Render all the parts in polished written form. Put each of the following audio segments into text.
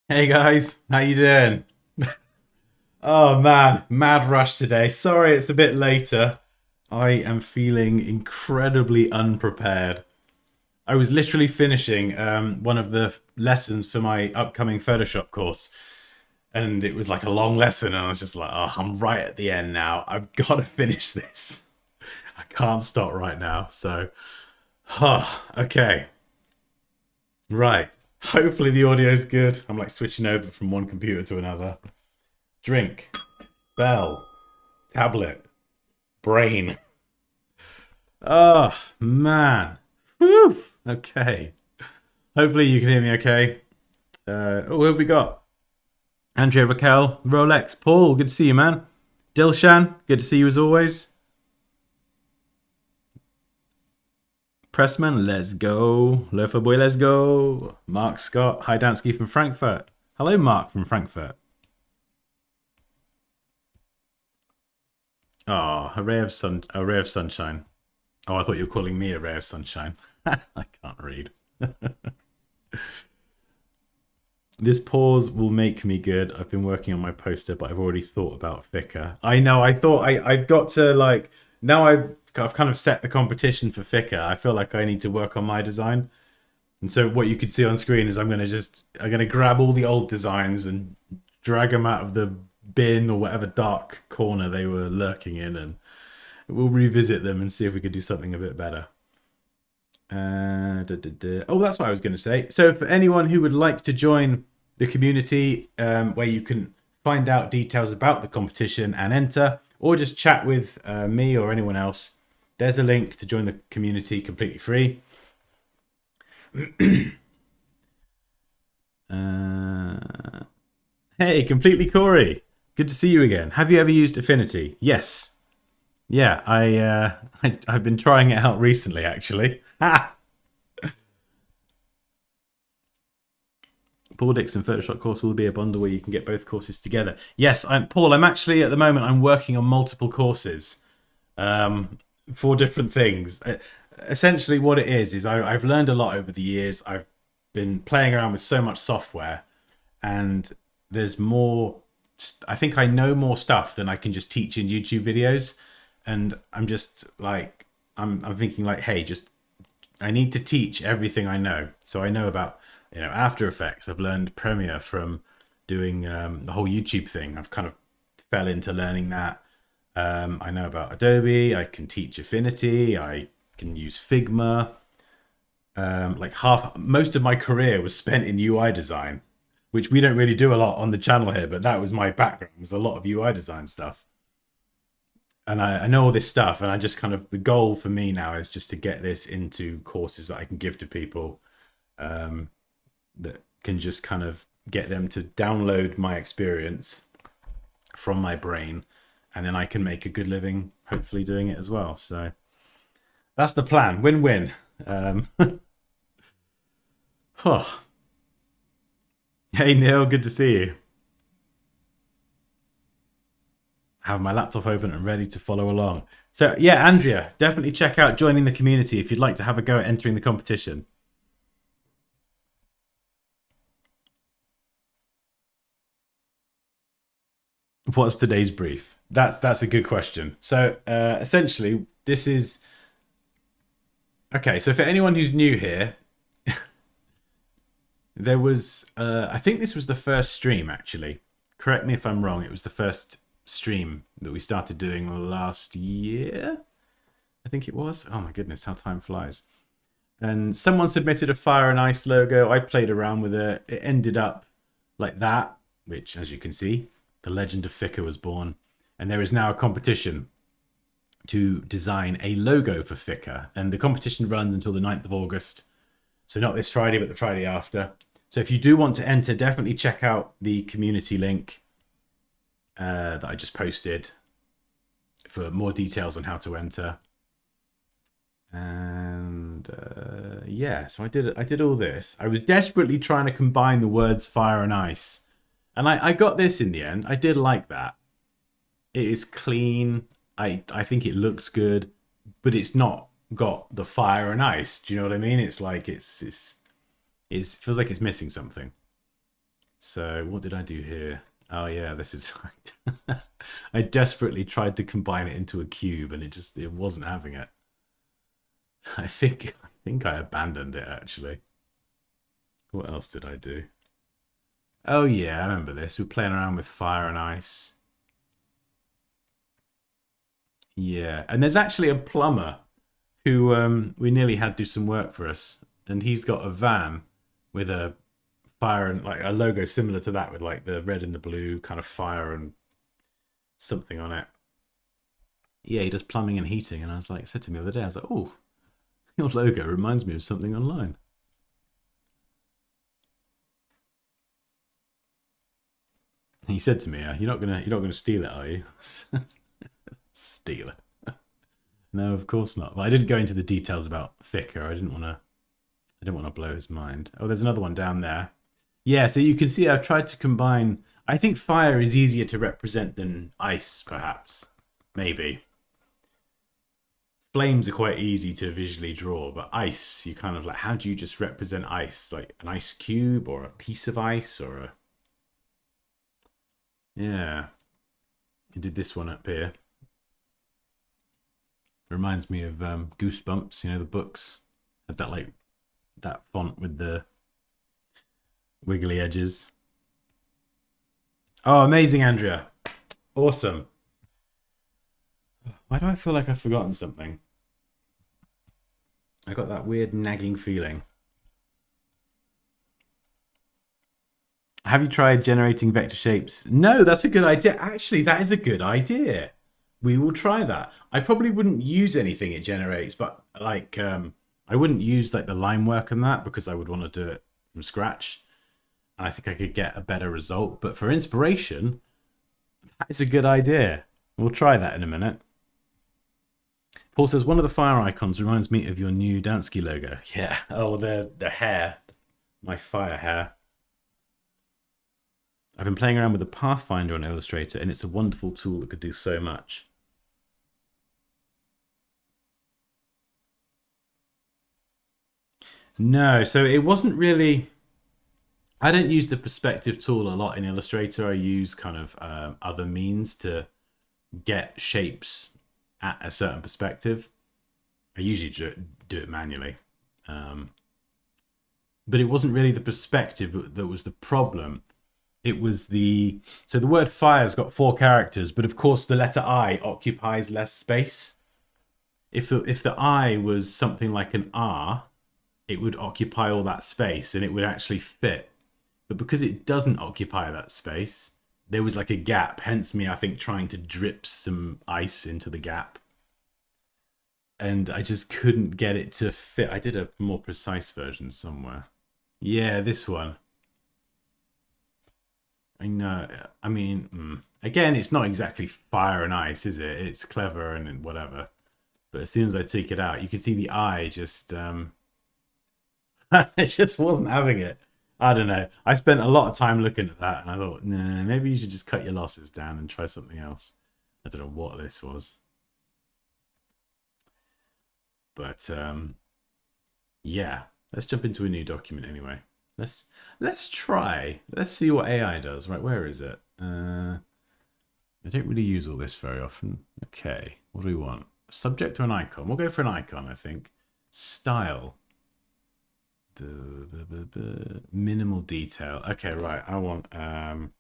Hey guys, how you doing? Oh man, mad rush today. Sorry it's a bit later. I am feeling incredibly unprepared. I was literally finishing one of the lessons for my upcoming Photoshop course, and it was like a long lesson, and I was just like, oh, I'm right at the end now. I've got to finish this. I can't stop right now. So, okay, right. Hopefully the audio's good. I'm like switching over from one computer to another. Drink. Bell, tablet, brain. Oh, man. Whew. Okay. Hopefully you can hear me okay. Who have we got? Andrea Raquel, Rolex, Paul, good to see you, man. Dilshan, good to see you as always. Pressman, let's go. Loafer Boy, let's go. Mark Scott, hi Dansky from Frankfurt. Hello, Mark from Frankfurt. Oh, a ray of sunshine. Oh, I thought you were calling me a ray of sunshine. I can't read. This pause will make me good. I've been working on my poster, but I've already thought about Flickr. I know. I thought I've got to like now. I've kind of set the competition for Flickr. I feel like I need to work on my design. And so what you could see on screen is I'm gonna grab all the old designs and drag them out of the bin or whatever dark corner they were lurking in, and we'll revisit them and see if we could do something a bit better. Oh, that's what I was going to say. So for anyone who would like to join the community where you can find out details about the competition and enter, or just chat with me or anyone else, there's a link to join the community completely free. Hey, completely Corey. Good to see you again. Have you ever used Affinity? Yes. Yeah, I've been trying it out recently, actually. Ha! Paul Dixon Photoshop course will be a bundle where you can get both courses together. Yes, Paul. I'm actually at the moment. I'm working on multiple courses for different things. Essentially, what it is I've learned a lot over the years. I've been playing around with so much software, and there's more. I think I know more stuff than I can just teach in YouTube videos, and I'm just like I'm thinking like, hey, just I need to teach everything I know. So I know about After Effects. I've learned Premiere from doing the whole YouTube thing. I've kind of fell into learning that. I know about Adobe. I can teach Affinity. I can use Figma. Most of my career was spent in UI design, which we don't really do a lot on the channel here, but that was my background. It was a lot of UI design stuff. And I know all this stuff, and I just kind of the goal for me now is just to get this into courses that I can give to people that can just kind of get them to download my experience from my brain, and then I can make a good living hopefully doing it as well. So that's the plan. Win-win. Oh. Hey Neil, good to see you. Have my laptop open and ready to follow along. So yeah, Andrea, definitely check out joining the community if you'd like to have a go at entering the competition. What's today's brief? That's a good question. So essentially, this is okay. So for anyone who's new here, there was I think this was the first stream actually. Correct me if I'm wrong. It was the first stream that we started doing last year. I think it was. Oh my goodness, how time flies. And someone submitted a Fire and Ice logo. I played around with it. It ended up like that, which, as you can see, the legend of Flickr was born. And there is now a competition to design a logo for Flickr. And the competition runs until the 9th of August. So not this Friday, but the Friday after. So if you do want to enter, definitely check out the community link that I just posted for more details on how to enter. And yeah, so I did all this. I was desperately trying to combine the words fire and ice, and I got this in the end. I did like that. It is clean. I think it looks good, but it's not got the fire and ice. Do you know what I mean? It's like it feels like it's missing something. So what did I do here? Oh yeah, this is... I desperately tried to combine it into a cube and it wasn't having it. I think I abandoned it actually. What else did I do? Oh yeah, I remember this. We're playing around with fire and ice. Yeah, and there's actually a plumber who we nearly had do some work for us, and he's got a van with a fire and like a logo similar to that with like the red and the blue kind of fire and something on it. Yeah, he does plumbing and heating, and I was like, said to me the other day, I was like, oh, your logo reminds me of something online. And he said to me, you're not gonna steal it, are you? Steal it? No, of course not. But I didn't go into the details about Thicker. I didn't want to blow his mind. Oh, there's another one down there. Yeah, so you can see I've tried to combine. I think fire is easier to represent than ice, perhaps. Maybe. Flames are quite easy to visually draw, but ice, you kind of like, how do you just represent ice? Like an ice cube or a piece of ice or a... Yeah. I did this one up here. Reminds me of Goosebumps, you know, the books. Had that like that font with the wiggly edges. Oh, amazing, Andrea. Awesome. Why do I feel like I've forgotten something? I got that weird nagging feeling. Have you tried generating vector shapes? No, that's a good idea. Actually, that is a good idea. We will try that. I probably wouldn't use anything it generates, but like I wouldn't use like the line work and that because I would want to do it from scratch. I think I could get a better result. But for inspiration, that is a good idea. We'll try that in a minute. Paul says, one of the fire icons reminds me of your new Dansky logo. Yeah. Oh, the hair. My fire hair. I've been playing around with the Pathfinder on Illustrator, and it's a wonderful tool that could do so much. No, so it wasn't really... I don't use the perspective tool a lot in Illustrator. I use kind of other means to get shapes at a certain perspective. I usually do it manually. But it wasn't really the perspective that was the problem. It was the... So the word fire's got 4 characters, but of course the letter I occupies less space. If the I was something like an R, it would occupy all that space and it would actually fit. But because it doesn't occupy that space, there was like a gap. Hence me, I think, trying to drip some ice into the gap. And I just couldn't get it to fit. I did a more precise version somewhere. Yeah, this one. I know. I mean, again, it's not exactly fire and ice, is it? It's clever and whatever. But as soon as I take it out, you can see the eye just... it just wasn't having it. I don't know. I spent a lot of time looking at that and I thought, nah, maybe you should just cut your losses down and try something else. I don't know what this was. But yeah, let's jump into a new document anyway. Let's try. Let's see what AI does. Right, where is it? I don't really use all this very often. Okay, what do we want? A subject or an icon? We'll go for an icon, I think. Style. Minimal detail. Okay, right. I want an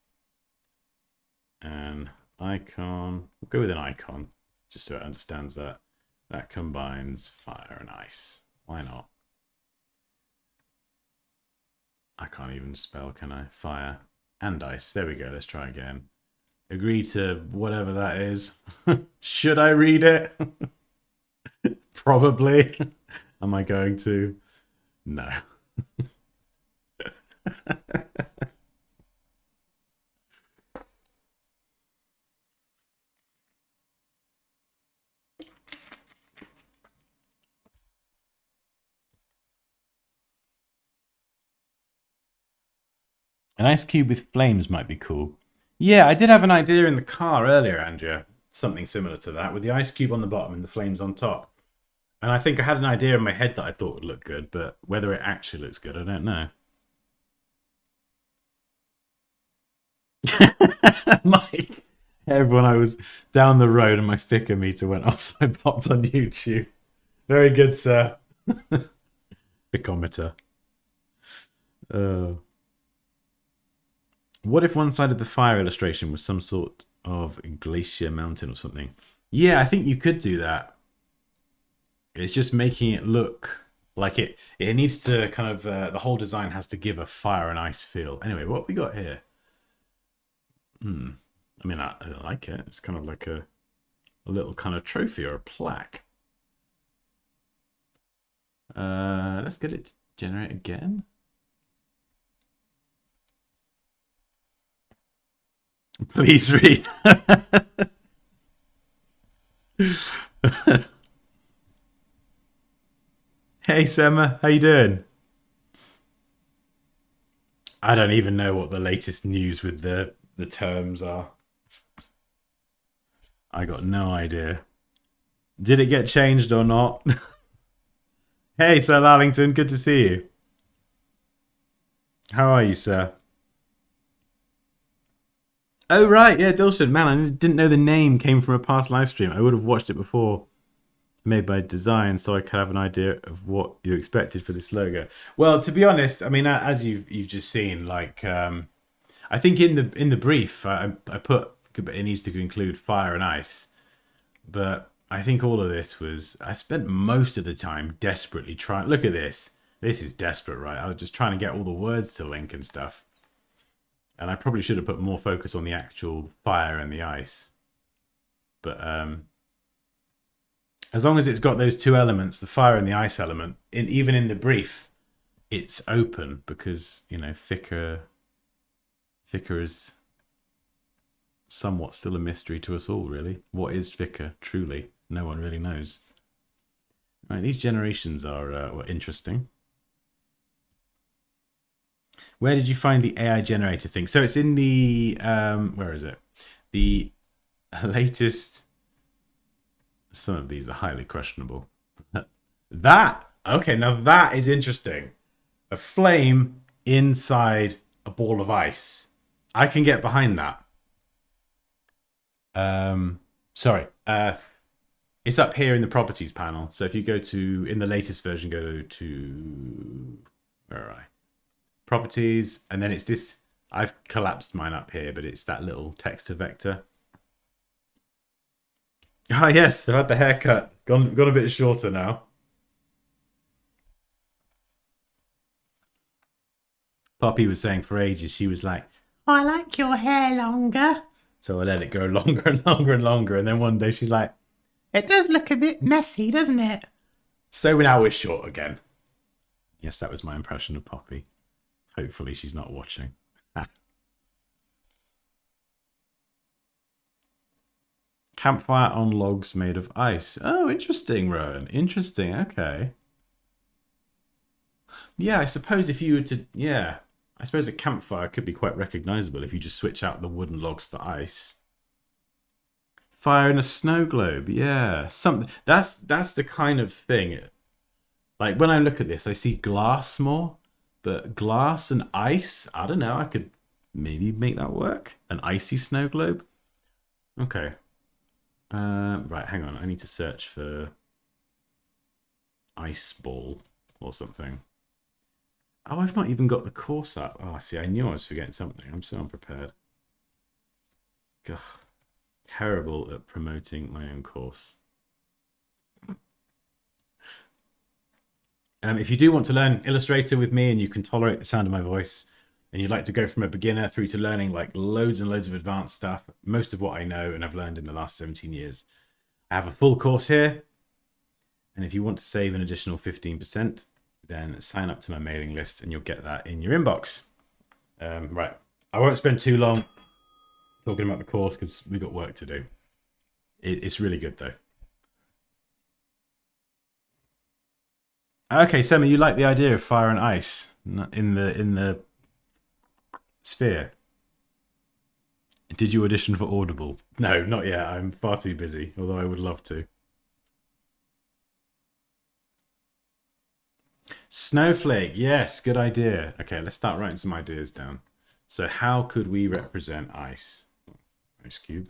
icon. We'll go with an icon, just so it understands that. That combines fire and ice. Why not? I can't even spell, can I? Fire and ice. There we go. Let's try again. Agree to whatever that is. Should I read it? Probably. Am I going to? No. An ice cube with flames might be cool. Yeah, I did have an idea in the car earlier, Andrea. Something similar to that, with the ice cube on the bottom and the flames on top. And I think I had an idea in my head that I thought would look good, but whether it actually looks good, I don't know. Mike, everyone, I was down the road and my thicker meter went off, so I popped on YouTube. Very good, sir. Thickometer. What if one side of the fire illustration was some sort of glacier mountain or something? Yeah, I think you could do that. It's just making it look like it needs to kind of, the whole design has to give a fire and ice feel. Anyway, what have we got here? I mean, I like it. It's kind of like a little kind of trophy or a plaque. Let's get it to generate again. Please read. Hey, Sema, how you doing? I don't even know what the latest news with the terms are. I got no idea. Did it get changed or not? Hey, Sir Lavington, good to see you. How are you, sir? Oh, right, yeah, Dilshan. Man, I didn't know the name came from a past live stream. I would have watched it before. Made by design, so I could have an idea of what you expected for this logo. Well, to be honest, I mean, as you've just seen, like, I think in the brief, I put it needs to include fire and ice, but I think all of this was, I spent most of the time desperately trying. Look at this. This is desperate, right? I was just trying to get all the words to link and stuff. And I probably should have put more focus on the actual fire and the ice. But as long as it's got those two elements, the fire and the ice element, even in the brief, it's open because, you know, thicker is somewhat still a mystery to us all, really. What is thicker, truly? No one really knows. Right, these generations are interesting. Where did you find the AI generator thing? So it's in the, where is it? The latest, some of these are highly questionable. Okay, now that is interesting. A flame inside a ball of ice. I can get behind that. Sorry. It's up here in the properties panel. So if you go to, in the latest version, go to, where are I? Properties, and then it's this, I've collapsed mine up here, but it's that little text to vector. Ah, yes, I've had the haircut. Gone a bit shorter now. Poppy was saying for ages, she was like, I like your hair longer. So I let it go longer and longer and longer. And then one day she's like, it does look a bit messy, doesn't it? So now it's short again. Yes, that was my impression of Poppy. Hopefully she's not watching. Campfire on logs made of ice. Oh, interesting, Rowan. Interesting, okay. Yeah, I suppose if you were to... Yeah, I suppose a campfire could be quite recognizable if you just switch out the wooden logs for ice. Fire in a snow globe, yeah. That's the kind of thing. Like, when I look at this, I see glass more. But glass and ice, I don't know. I could maybe make that work. An icy snow globe. Okay. Right, hang on. I need to search for ice ball or something. Oh, I've not even got the course up. Oh, see, I knew I was forgetting something. I'm so unprepared. Ugh. Terrible at promoting my own course. If you do want to learn Illustrator with me and you can tolerate the sound of my voice and you'd like to go from a beginner through to learning like loads and loads of advanced stuff, most of what I know and I've learned in the last 17 years, I have a full course here. And if you want to save an additional 15%, then sign up to my mailing list and you'll get that in your inbox. Right. I won't spend too long talking about the course because we've got work to do. It's really good though. Okay, Sema, you like the idea of fire and ice in the sphere? Did you audition for Audible? No, not yet. I'm far too busy, although I would love to. Snowflake, yes, good idea. Okay, let's start writing some ideas down. So how could we represent ice? Ice cube.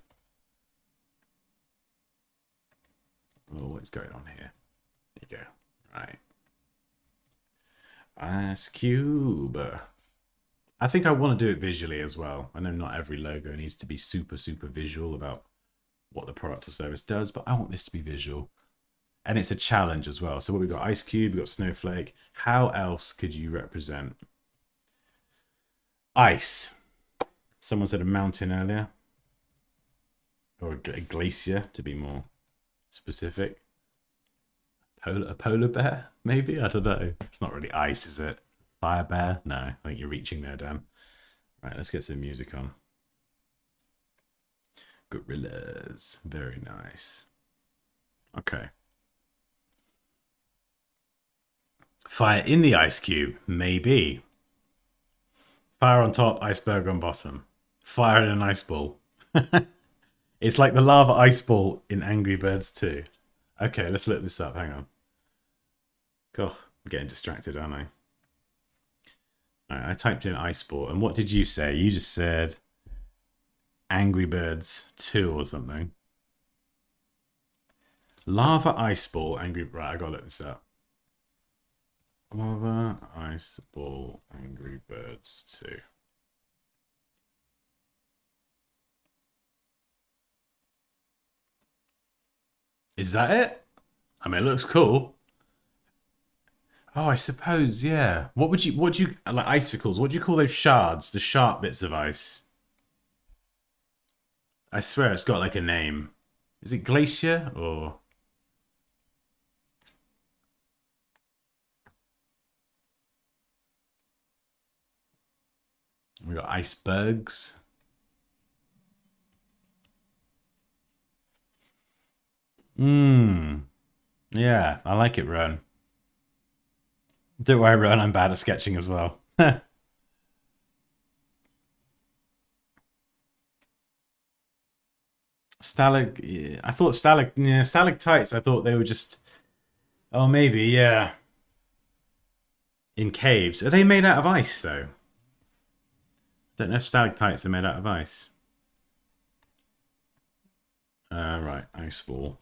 Oh, what's going on here? There you go. Right. Ice cube. I think I want to do it visually as well. I know not every logo needs to be super, super visual about what the product or service does, but I want this to be visual. And it's a challenge as well. So what we've got, ice cube, we've got snowflake. How else could you represent ice? Someone said a mountain earlier. Or a glacier, to be more specific. A polar bear, maybe? I don't know. It's not really ice, is it? Fire bear? No, I think you're reaching there, Dan. Right, let's get some music on. Gorillas. Very nice. Okay. Fire in the ice cube? Maybe. Fire on top, iceberg on bottom. Fire in an ice ball. It's like the lava ice ball in Angry Birds 2. Okay, let's look this up. Hang on. God, I'm getting distracted, aren't I? Right, I typed in ice ball, and what did you say? You just said Angry Birds 2 or something. Lava ice ball, angry... Right, I gotta look this up. Lava ice ball, Angry Birds 2. Is that it? I mean, it looks cool. Oh, I suppose, yeah. What do you, like icicles, what do you call those shards? The sharp bits of ice? I swear it's got like a name. Is it glacier or... We got icebergs. Yeah, I like it, Ron. Don't worry, Ron, I'm bad at sketching as well. I thought stalactites, I thought they were just... Oh, maybe, yeah. In caves. Are they made out of ice, though? Don't know if stalactites are made out of ice. Right, ice ball.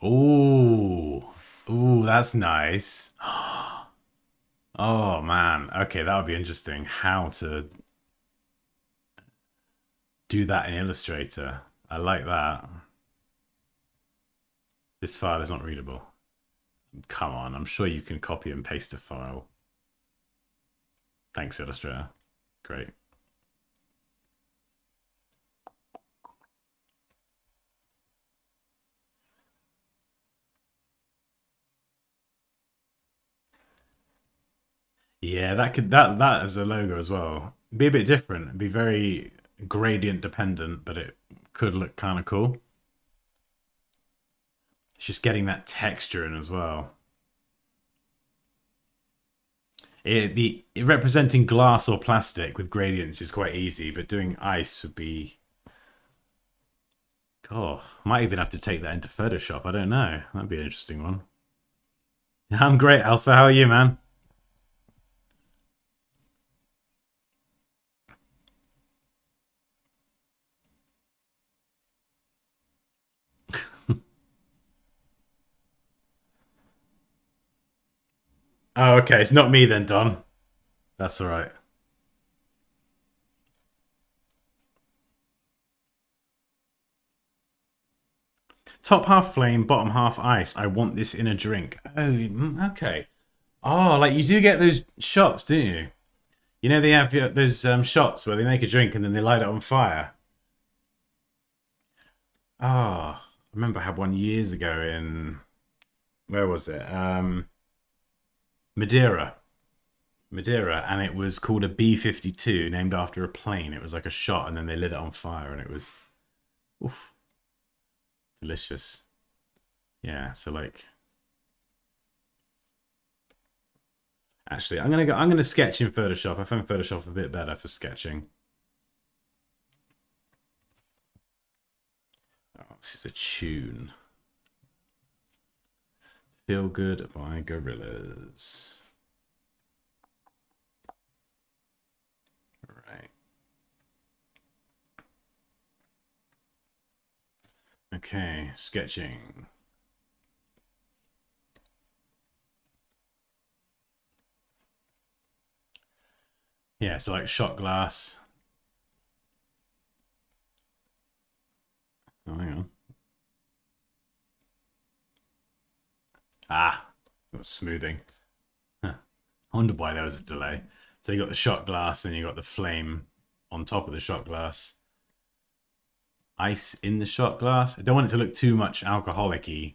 Ooh. Ooh, that's nice. Oh, man. Okay, that would be interesting. How to do that in Illustrator. I like that. This file is not readable. Come on, I'm sure you can copy and paste a file. Thanks, Illustrator. Great. Yeah, that as a logo as well. Be a bit different. Be very gradient dependent, but it could look kind of cool. It's just getting that texture in as well. Representing glass or plastic with gradients is quite easy, but doing ice would be... Oh, might even have to take that into Photoshop. I don't know. That'd be an interesting one. I'm great, Alpha. How are you, man? Oh, okay. It's not me then, Don. That's all right. Top half flame, bottom half ice. I want this in a drink. Oh, okay. Oh, like you do get those shots, don't you? You know they have those shots where they make a drink and then they light it on fire. Oh, I remember I had one years ago in... Where was it? Madeira. Madeira, and it was called a B-52, named after a plane. It was like a shot, and then they lit it on fire, and it was... Oof. Delicious. Yeah, so like... Actually, I'm gonna sketch in Photoshop. I find Photoshop a bit better for sketching. Oh, this is a tune. Feel Good by Gorillaz. Okay, sketching. Yeah, so like shot glass. Oh, hang on. Ah, that's smoothing. Huh. I wonder why there was a delay. So you got the shot glass and you got the flame on top of the shot glass. Ice in the shot glass. I don't want it to look too much alcoholic-y.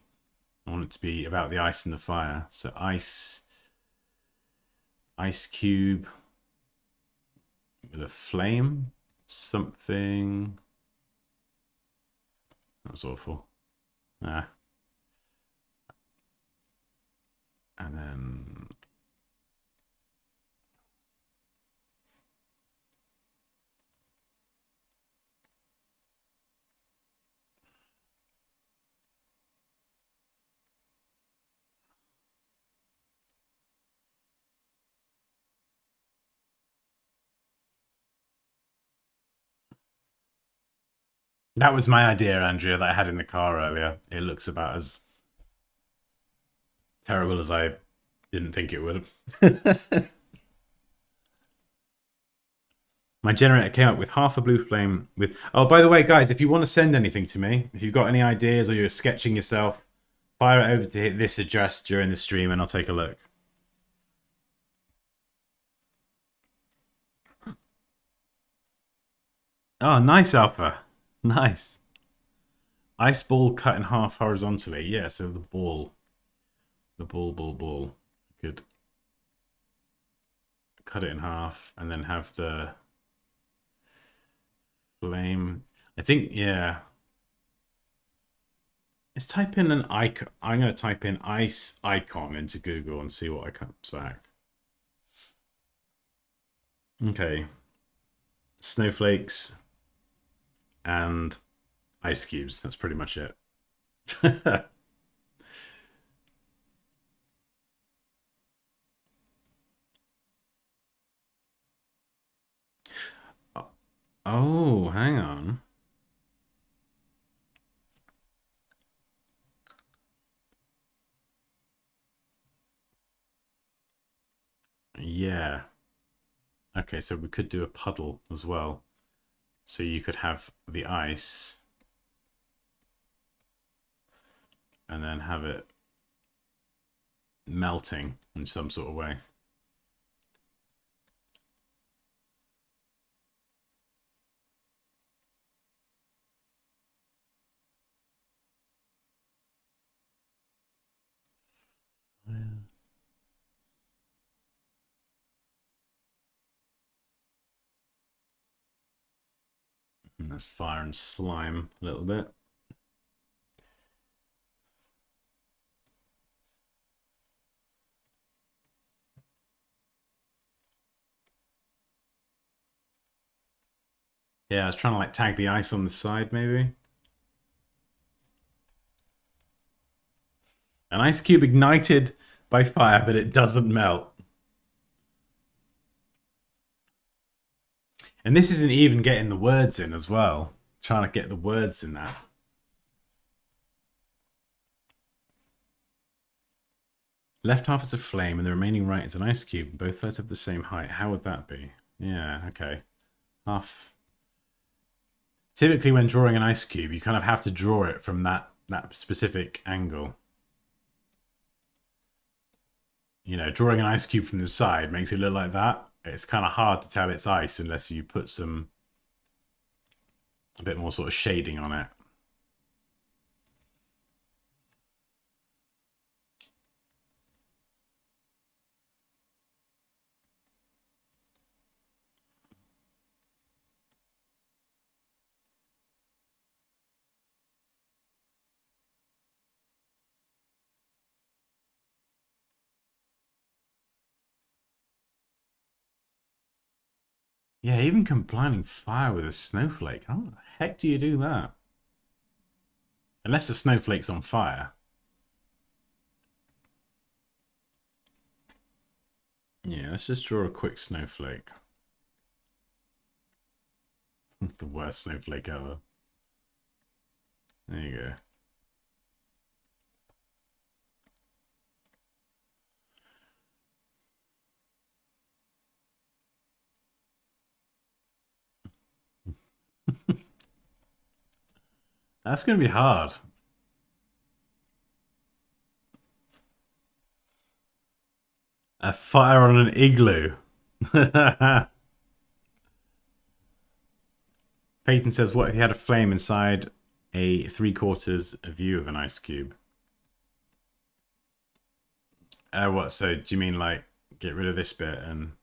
I want it to be about the ice and the fire. So ice cube with a flame. Something. That was awful. Ah. And then that was my idea, Andrea, that I had in the car earlier. It looks about as terrible as I didn't think it would. My generator came up with half a blue flame with... Oh, by the way, guys, if you want to send anything to me, if you've got any ideas or you're sketching yourself, fire it over to this address during the stream and I'll take a look. Oh, nice, Alpha. Nice. Ice ball cut in half horizontally. Yeah, so the ball. The ball. Good. Cut it in half and then have the flame. I think, yeah. Let's type in an icon. I'm going to type in ice icon into Google and see what comes back. Okay. Snowflakes and ice cubes. That's pretty much it. Oh, hang on. Yeah. Okay, so we could do a puddle as well. So you could have the ice and then have it melting in some sort of way. And that's fire and slime a little bit. Yeah, I was trying to like tag the ice on the side maybe. An ice cube ignited by fire, but it doesn't melt. And this isn't even getting the words in as well. Trying to get the words in that. Left half is a flame and the remaining right is an ice cube. Both sides have the same height. How would that be? Yeah, okay. Half. Typically when drawing an ice cube, you kind of have to draw it from that specific angle. You know, drawing an ice cube from the side makes it look like that. It's kind of hard to tell it's ice unless you put a bit more sort of shading on it. Yeah, even combining fire with a snowflake. How the heck do you do that? Unless the snowflake's on fire. Yeah, let's just draw a quick snowflake. The worst snowflake ever. There you go. That's going to be hard. A fire on an igloo. Peyton says, what if you had a flame inside a 3/4 view of an ice cube? What? So do you mean like get rid of this bit and...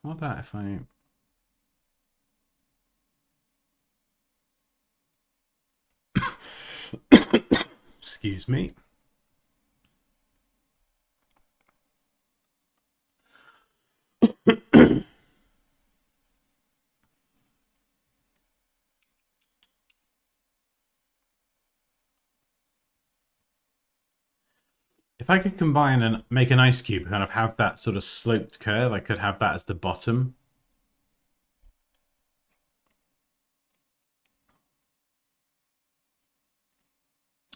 What about if I... Excuse me. If I could combine and make an ice cube, kind of have that sort of sloped curve, I could have that as the bottom.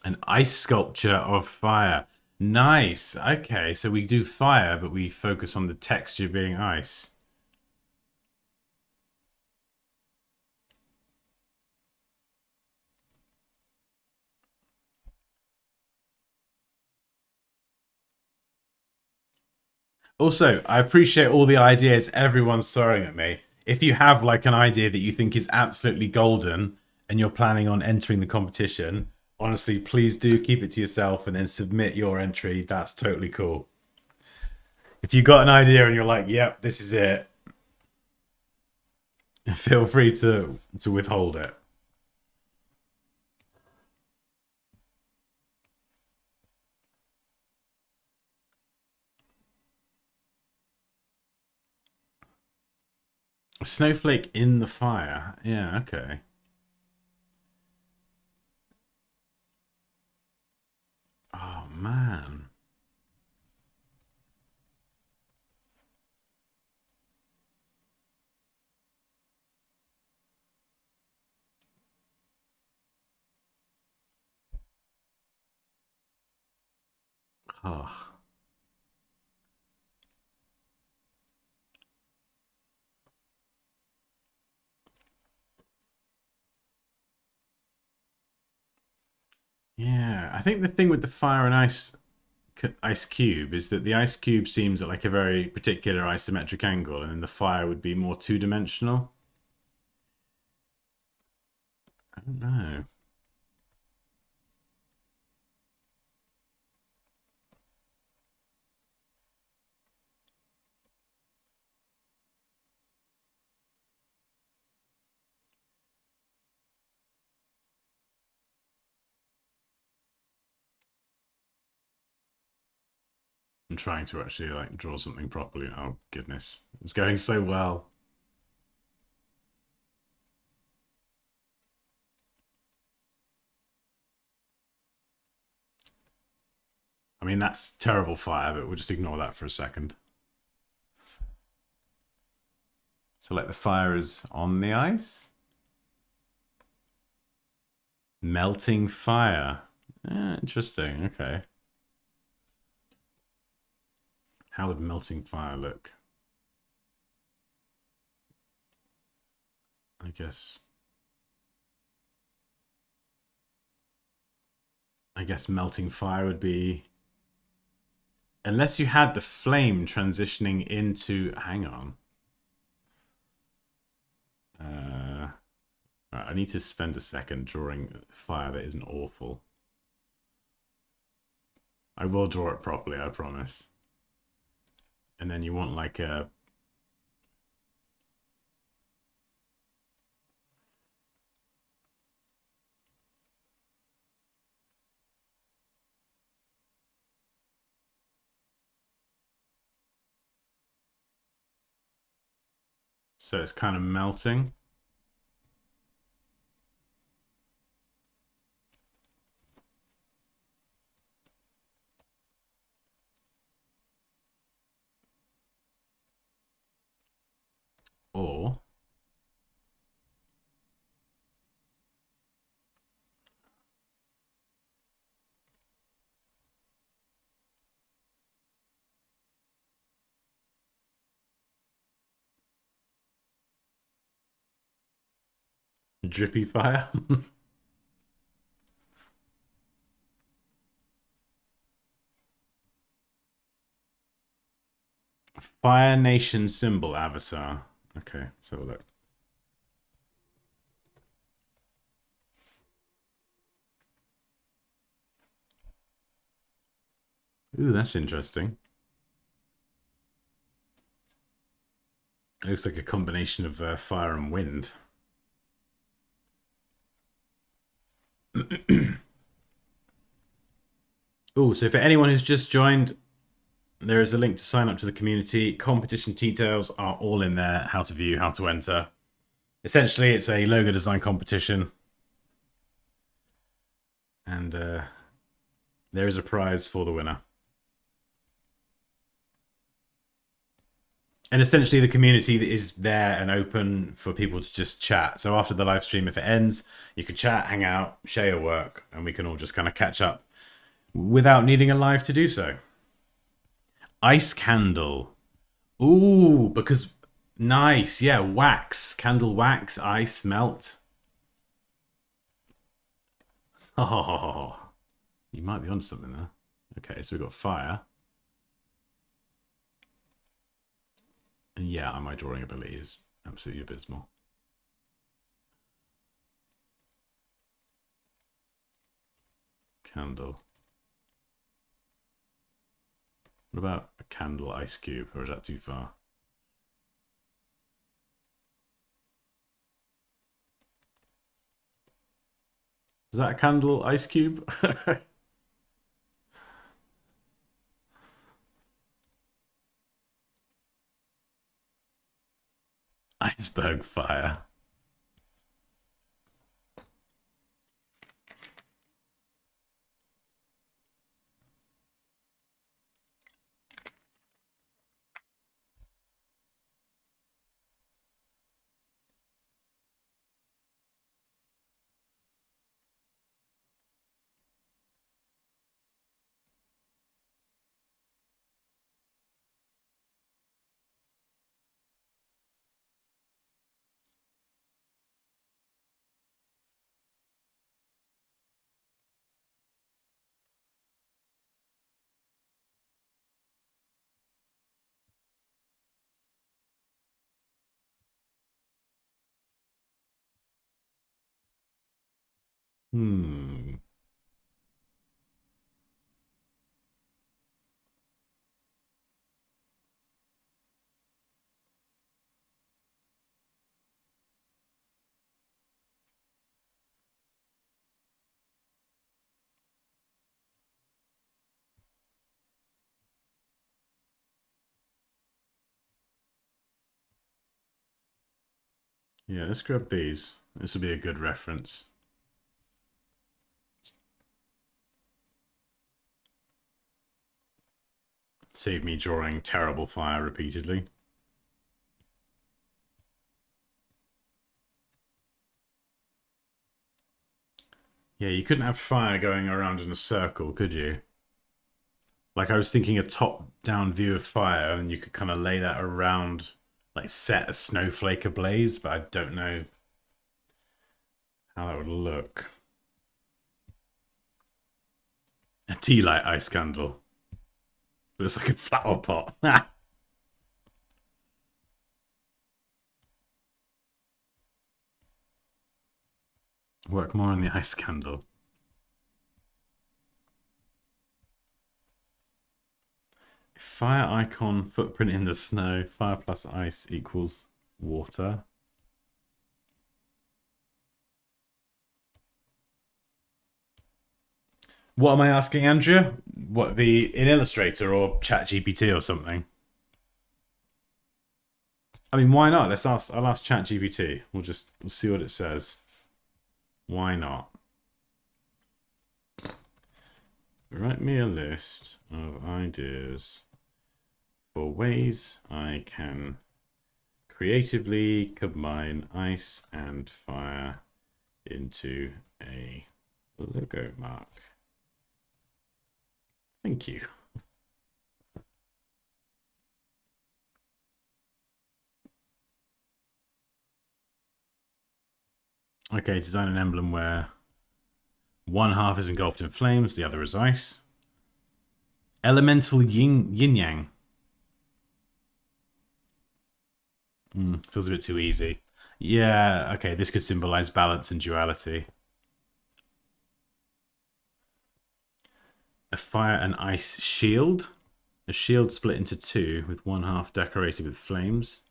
An ice sculpture of fire. Nice. Okay, so we do fire, but we focus on the texture being ice. Also, I appreciate all the ideas everyone's throwing at me. If you have like an idea that you think is absolutely golden and you're planning on entering the competition, honestly, please do keep it to yourself and then submit your entry. That's totally cool. If you got an idea and you're like, yep, this is it, feel free to withhold it. A snowflake in the fire. Yeah, okay. Oh, man. Oh. Yeah, I think the thing with the fire and ice cube is that the ice cube seems at like a very particular isometric angle, and then the fire would be more two-dimensional. I don't know. I'm trying to actually like draw something properly. Oh goodness, it's going so well. I mean, that's terrible fire, but we'll just ignore that for a second. So like the fire is on the ice. Melting fire. Interesting. Okay. How would melting fire look? I guess melting fire would be, unless you had the flame transitioning into, hang on. Right, I need to spend a second drawing fire that isn't awful. I will draw it properly, I promise. And then you want like a... So it's kind of melting. Or drippy fire. Fire Nation symbol avatar. Okay, so look. Ooh, that's interesting. It looks like a combination of fire and wind. Oh, so for anyone who's just joined, there is a link to sign up to the community. Competition details are all in there. How to view, how to enter. Essentially, it's a logo design competition. And there is a prize for the winner. And essentially, the community is there and open for people to just chat. So after the live stream, if it ends, you can chat, hang out, share your work, and we can all just kind of catch up without needing a live to do so. Ice candle. Ooh, because nice. Yeah, wax. Candle wax, ice, melt. Oh, you might be on something there. Okay, so we've got fire. And yeah, my drawing ability is absolutely abysmal. Candle. What about a candle ice cube, or is that too far? Is that a candle ice cube? Iceberg fire. Hmm. Yeah, let's grab these. This will be a good reference. Save me drawing terrible fire repeatedly. Yeah, you couldn't have fire going around in a circle, could you? Like, I was thinking a top-down view of fire, and you could kind of lay that around, like, set a snowflake ablaze, but I don't know how that would look. A tea light ice candle. It looks like a flower pot. Work more on the ice candle. Fire icon, footprint in the snow, fire plus ice equals water. What am I asking, Andrea? What, in Illustrator or ChatGPT or something? I mean, why not? I'll ask ChatGPT. We'll see what it says. Why not? Write me a list of ideas for ways I can Creatively combine ice and fire into a logo mark. Thank you. Okay, design an emblem where one half is engulfed in flames, the other is ice. Elemental yin-yang. Feels a bit too easy. Yeah, okay, this could symbolize balance and duality. A fire and ice shield. A shield split into two with one half decorated with flames.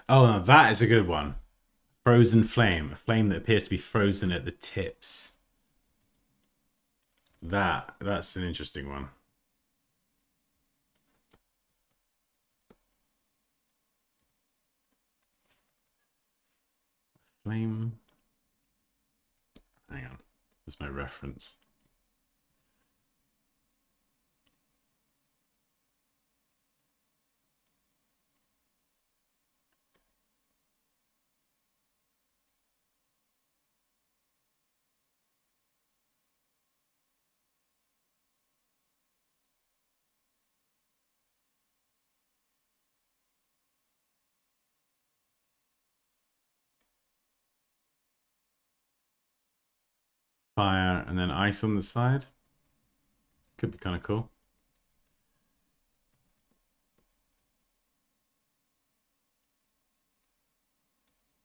Oh, that is a good one. Frozen flame. A flame that appears to be frozen at the tips. That's an interesting one. Flame. Hang on. There's my reference. Fire and then ice on the side. Could be kind of cool.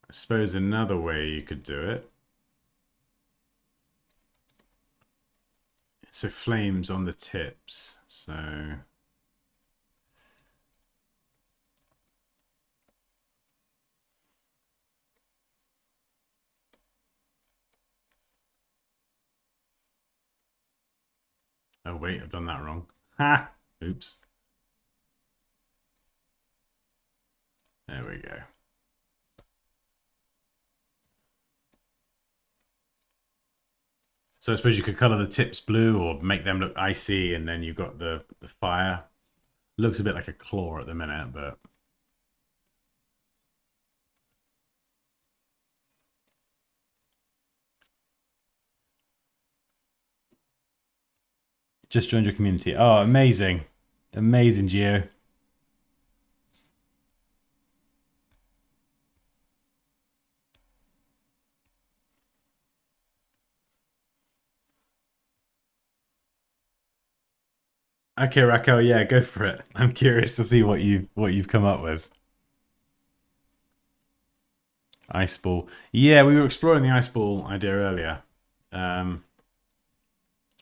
I suppose another way you could do it. So flames on the tips. So oh wait, I've done that wrong. Ha! Oops. There we go. So I suppose you could color the tips blue or make them look icy, and then you've got the fire. Looks a bit like a claw at the minute, but just joined your community. Oh, amazing. Amazing, Gio. Okay, Raquel, yeah, go for it. I'm curious to see what you've come up with. Ice ball. Yeah, we were exploring the ice ball idea earlier.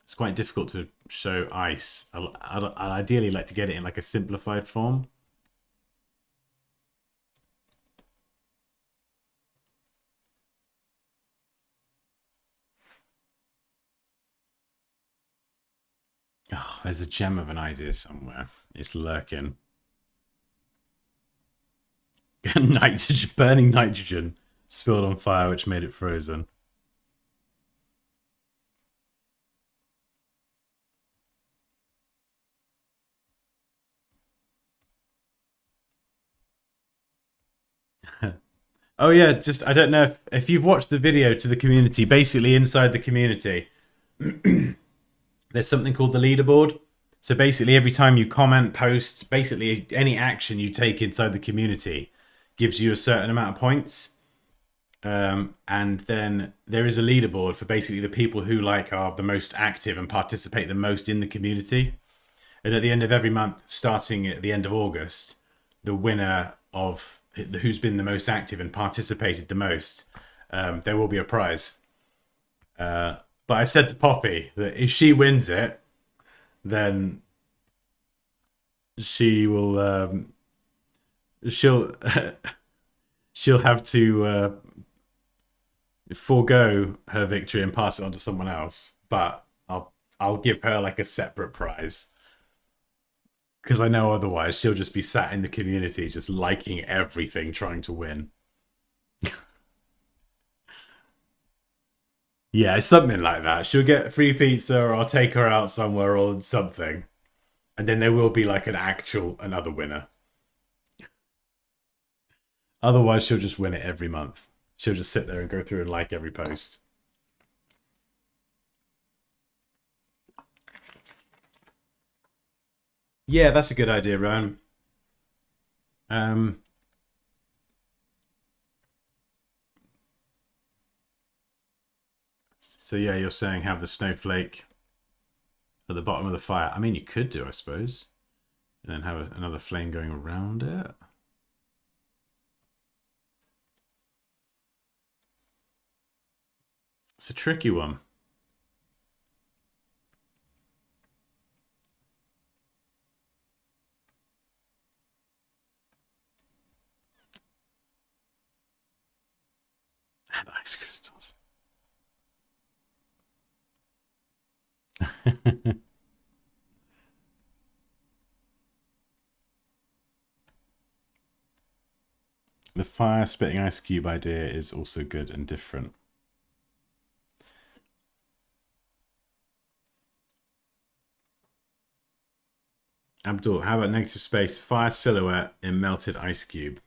It's quite difficult to show ice. I'd ideally like to get it in like a simplified form. Oh, there's a gem of an idea somewhere. It's lurking. Nitrogen, burning nitrogen spilled on fire, which made it frozen. Oh yeah, just I don't know if you've watched the video to the community. Basically, inside the community, there's something called the leaderboard. So basically, every time you comment, post, basically any action you take inside the community gives you a certain amount of points. And then there is a leaderboard for basically the people who like are the most active and participate the most in the community. And at the end of every month, starting at the end of August, the winner of who's been the most active and participated the most, there will be a prize. But I've said to Poppy that if she wins it, then she will she'll she'll have to forego her victory and pass it on to someone else. But I'll I'll give her like a separate prize. Because I know otherwise she'll just be sat in the community just liking everything, trying to win. Yeah, it's something like that. She'll get free pizza or I'll take her out somewhere or something. And then there will be like another winner. Otherwise, she'll just win it every month. She'll just sit there and go through and like every post. Yeah, that's a good idea, Ryan. So yeah, you're saying have the snowflake at the bottom of the fire. I mean, you could do, I suppose. And then have another flame going around it. It's a tricky one. And ice crystals. The fire spitting ice cube idea is also good and different. Abdul, how about negative space? Fire silhouette in melted ice cube.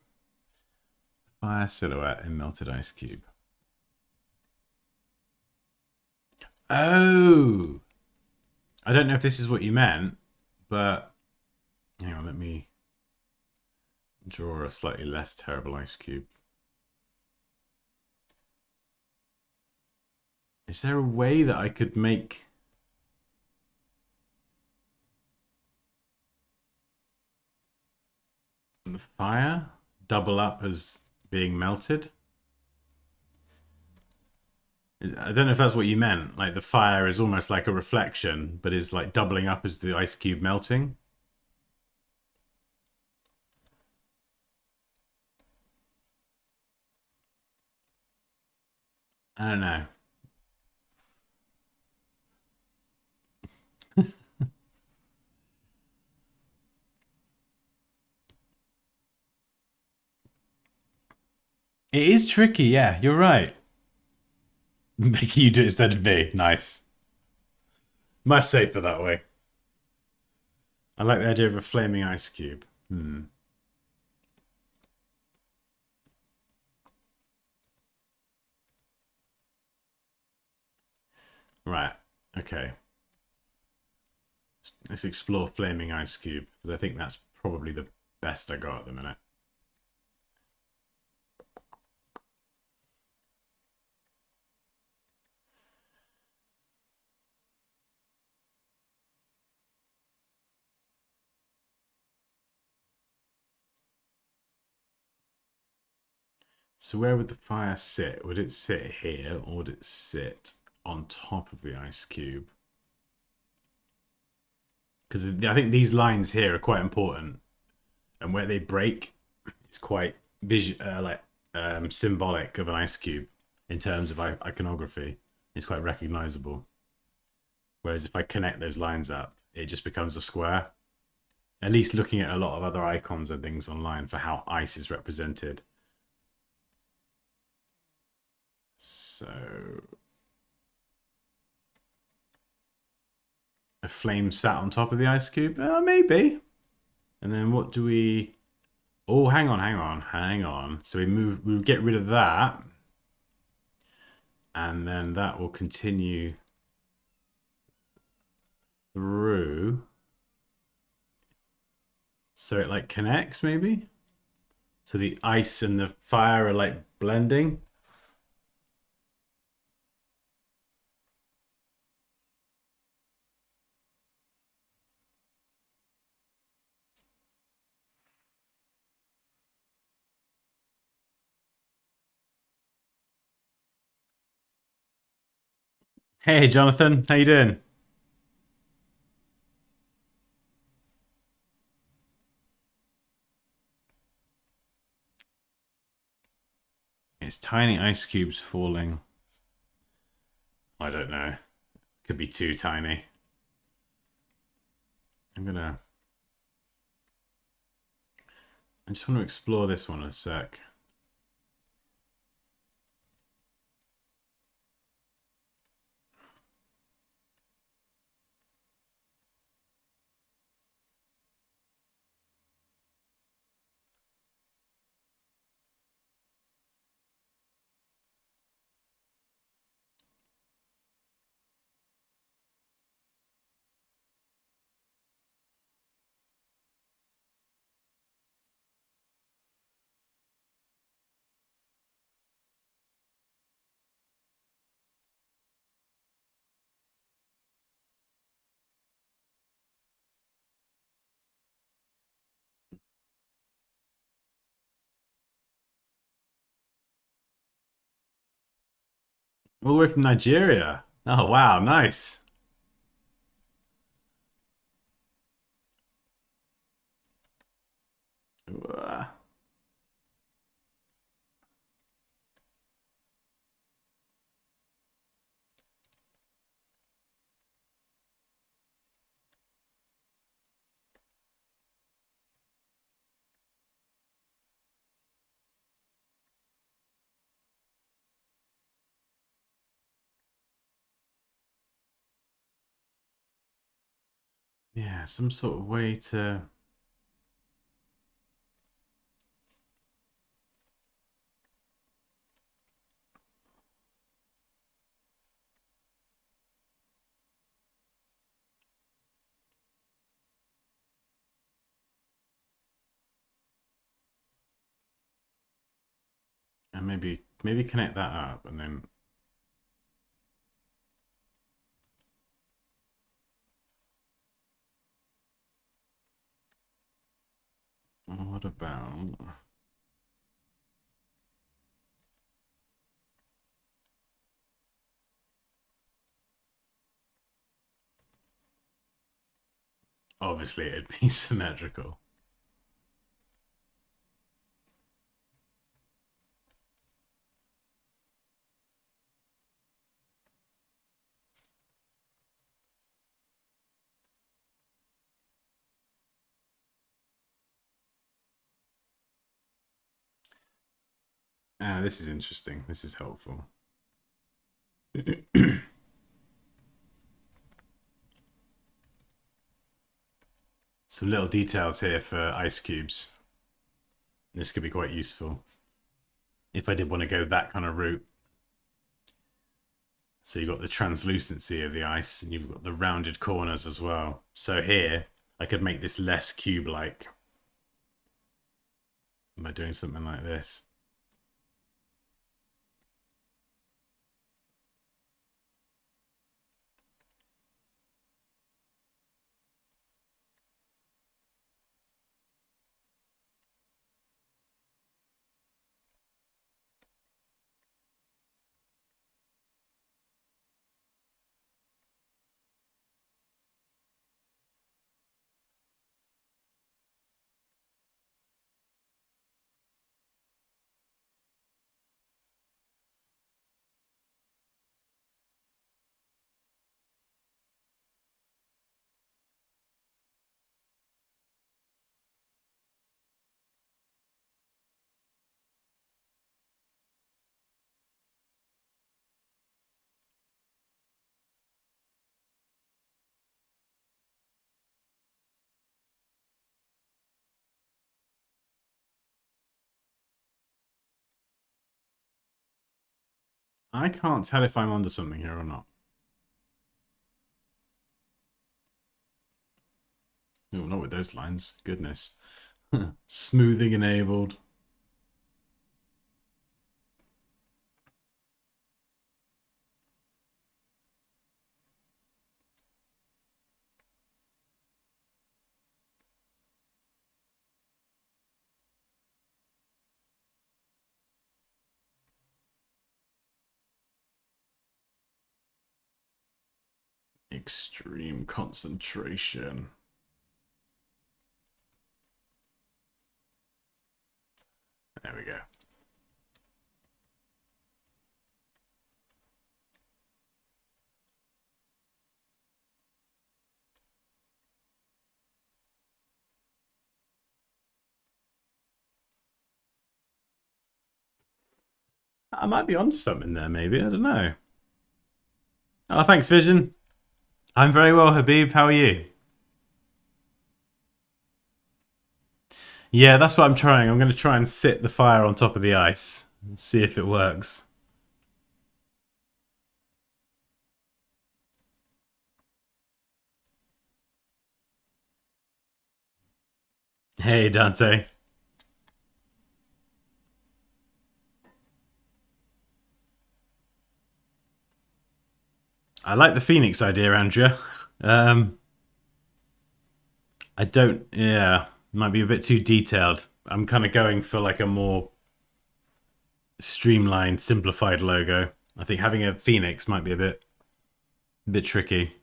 Fire silhouette in melted ice cube. Oh! I don't know if this is what you meant, but hang on, let me draw a slightly less terrible ice cube. Is there a way that I could make the fire double up as being melted? I don't know if that's what you meant. Like the fire is almost like a reflection, but is like doubling up as the ice cube melting. I don't know. It is tricky, yeah, you're right. Making you do it instead of me. Nice. Much safer that way. I like the idea of a flaming ice cube. Right. Okay. Let's explore flaming ice cube, because I think that's probably the best I got at the minute. So where would the fire sit? Would it sit here, or would it sit on top of the ice cube? Because I think these lines here are quite important, and where they break is quite symbolic of an ice cube in terms of iconography. It's quite recognizable. Whereas if I connect those lines up, it just becomes a square. At least looking at a lot of other icons and things online for how ice is represented. So a flame sat on top of the ice cube? Maybe. And then what do we... Oh, hang on. So we get rid of that. And then that will continue through. So it like connects maybe? So the ice and the fire are like blending. Hey, Jonathan, how you doing? It's tiny ice cubes falling. I don't know. Could be too tiny. I just want to explore this one a sec. All the way from Nigeria. Oh, wow, nice. Yeah, some sort of way to... And maybe connect that up and then... What about... Obviously, it'd be symmetrical. Ah, this is interesting. This is helpful. Some little details here for ice cubes. This could be quite useful if I did want to go that kind of route. So you've got the translucency of the ice and you've got the rounded corners as well. So here, I could make this less cube-like by doing something like this. I can't tell if I'm onto something here or not. Oh, not with those lines. Goodness. Smoothing enabled. Extreme concentration. There we go. I might be onto something there, maybe. I don't know. Oh, thanks, Vision. I'm very well, Habib. How are you? Yeah, that's what I'm trying. I'm going to try and sit the fire on top of the ice and see if it works. Hey, Dante. I like the Phoenix idea, Andrea. I don't. Yeah, might be a bit too detailed. I'm kind of going for like a more streamlined, simplified logo. I think having a Phoenix might be a bit tricky.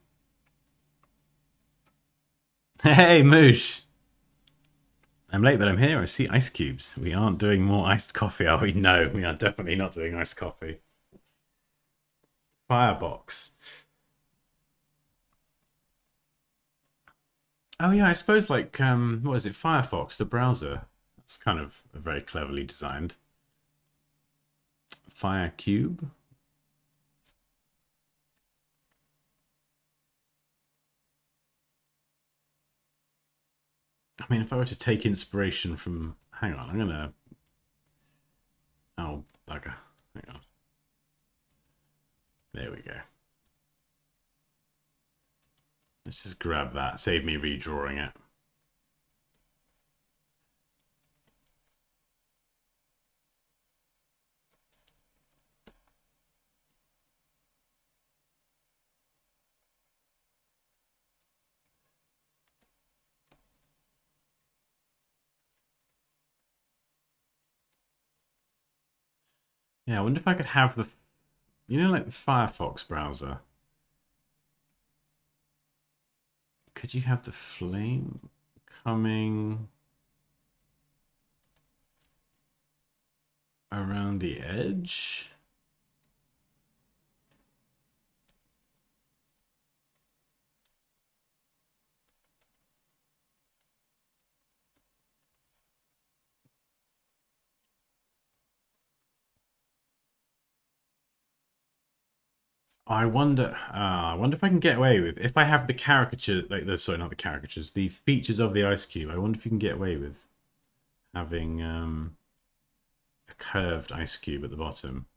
Hey, Moosh. I'm late, but I'm here. I see ice cubes. We aren't doing more iced coffee, are we? No, we are definitely not doing iced coffee. Firebox. Oh yeah, I suppose like what is it? Firefox, the browser. That's kind of very cleverly designed. Firecube. I mean, if I were to take inspiration from, hang on, I'm gonna. Oh bugger! Hang on. There we go. Let's just grab that. Save me redrawing it. Yeah, I wonder if I could have the, you know, like the Firefox browser. Could you have the flame coming around the edge? I wonder. I wonder if I can get away with if I have the caricature, like the sorry, not the caricatures, the features of the ice cube. I wonder if you can get away with having a curved ice cube at the bottom.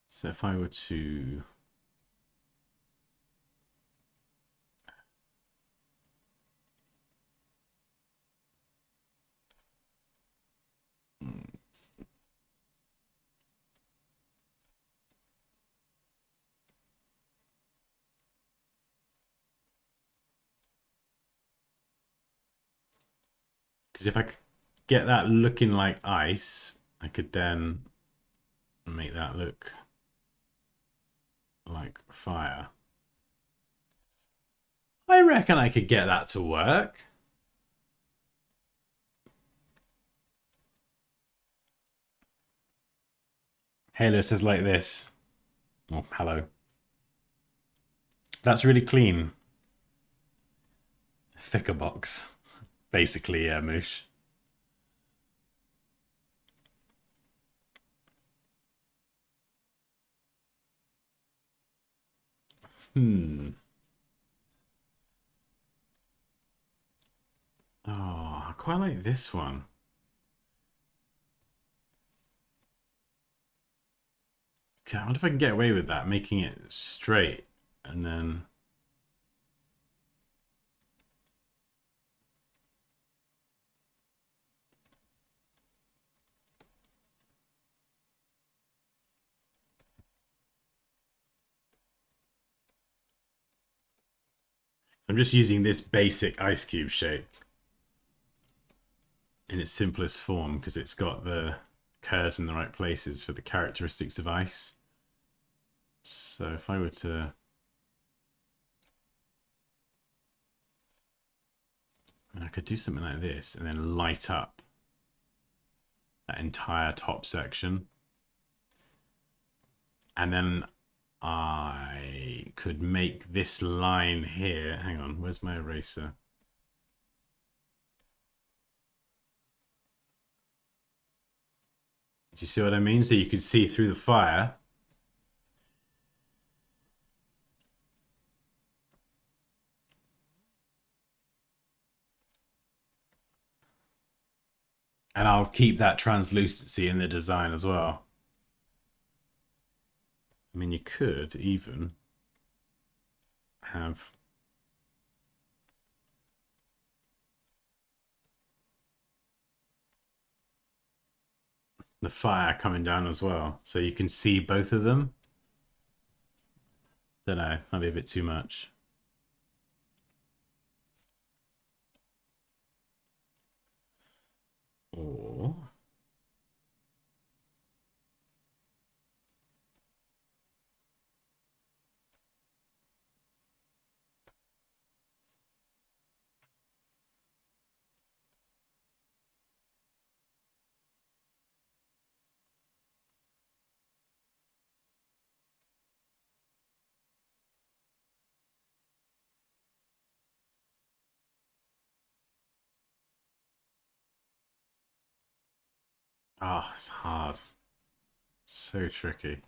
So if I were to, because if I could get that looking like ice, I could then make that look like fire. I reckon I could get that to work. Halo says like this. Oh, hello. That's really clean. Thicker box. Basically, yeah, Moosh. Oh, I quite like this one. Okay, I wonder if I can get away with that, making it straight, and then... I'm just using this basic ice cube shape in its simplest form because it's got the curves in the right places for the characteristics of ice. So if I were to... I could do something like this and then light up that entire top section. And then I could make this line here. Hang on, where's my eraser? Do you see what I mean? So you could see through the fire. And I'll keep that translucency in the design as well. I mean, you could even have the fire coming down as well, so you can see both of them. Don't know, might be a bit too much. Or it's hard. So tricky.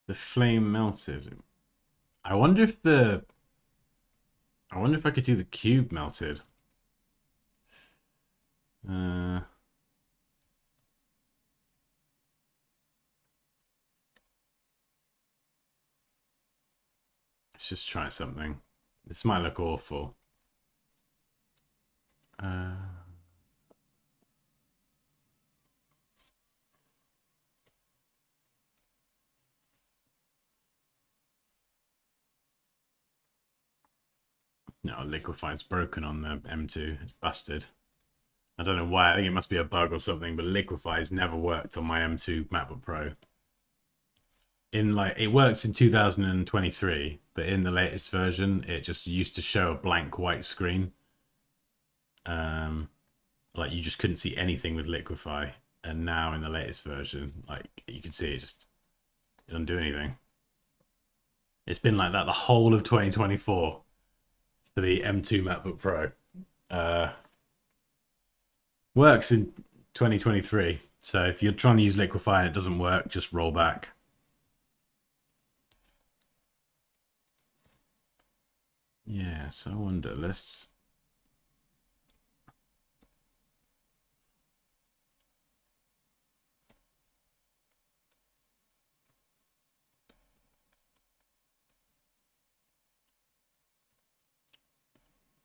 The flame melted. I wonder if I could do the cube melted. Let's just try something. This might look awful. No, Liquify's broken on the M2. It's busted. I don't know why. I think it must be a bug or something, but Liquify's never worked on my M2 MacBook Pro. It works in 2023, but in the latest version, it just used to show a blank white screen. Like you just couldn't see anything with Liquify, and now in the latest version, like you can see it doesn't do anything. It's been like that the whole of 2024 for the M2 MacBook Pro. Works in 2023, so if you're trying to use Liquify and it doesn't work, just roll back. Yeah, so I wonder, let's...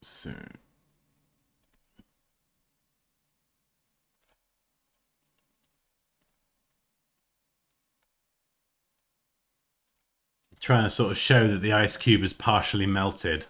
So... Trying to sort of show that the ice cube is partially melted.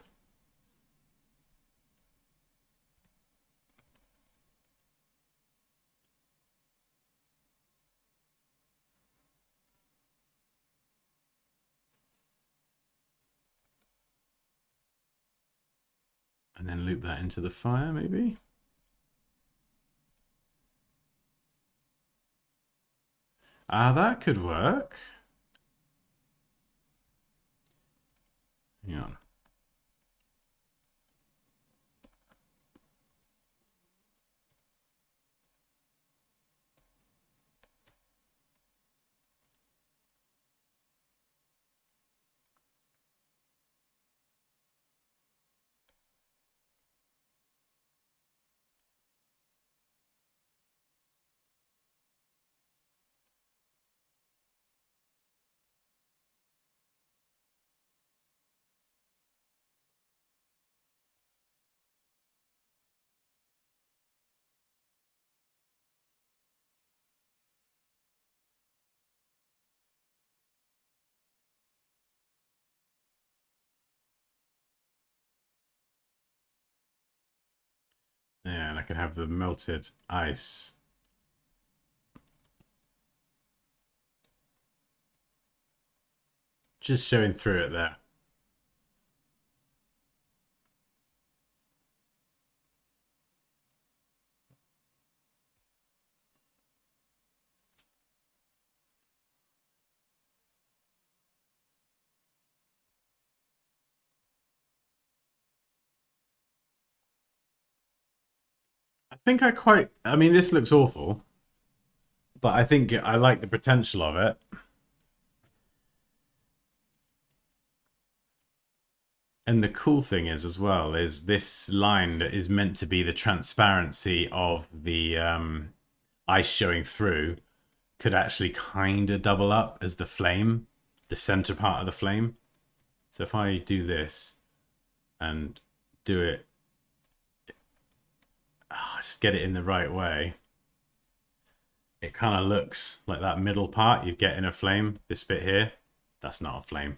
And then loop that into the fire, maybe? That could work. Hang on. Yeah, and I can have the melted ice. Just showing through it there. think I mean, this looks awful, but I think I like the potential of it. And the cool thing is, as well, is this line that is meant to be the transparency of the ice showing through could actually kind of double up as the flame, the center part of the flame. So if I do this and do it, just get it in the right way, it kind of looks like that middle part you'd get in a flame. This bit here, that's not a flame.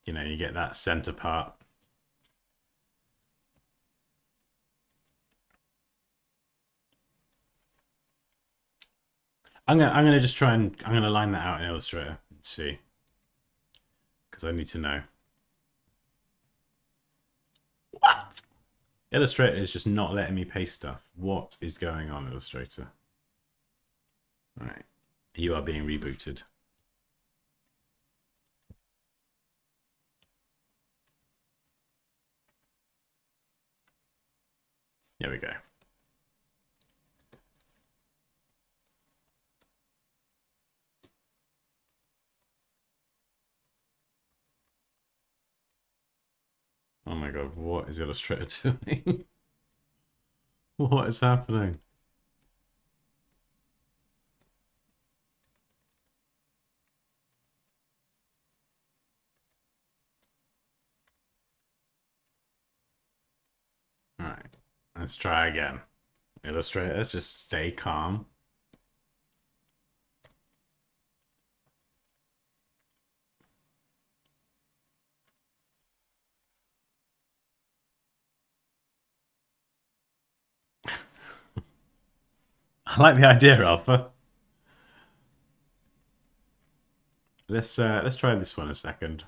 You know, you get that center part. I'm gonna just try and I'm gonna line that out in Illustrator and see, because I need to know. What? Illustrator is just not letting me paste stuff. What is going on, Illustrator? All right, you are being rebooted. There we go. Oh my god, what is Illustrator doing? What is happening? Alright, let's try again. Illustrator, just stay calm. I like the idea, Alpha. Let's try this one a second.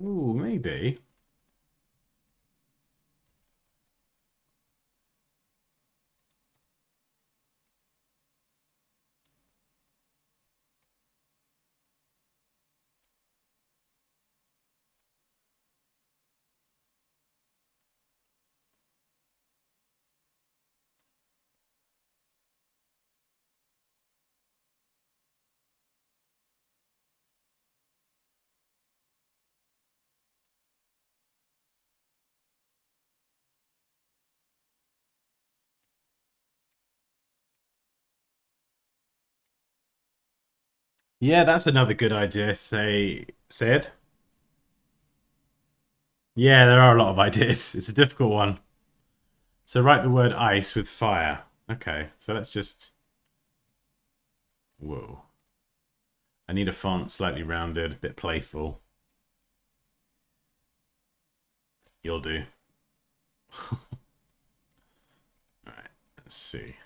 Ooh, maybe. Yeah, that's another good idea. Say it. Yeah, there are a lot of ideas. It's a difficult one. So write the word ice with fire. Okay, so let's just... Whoa. I need a font slightly rounded, a bit playful. You'll do. Alright, let's see.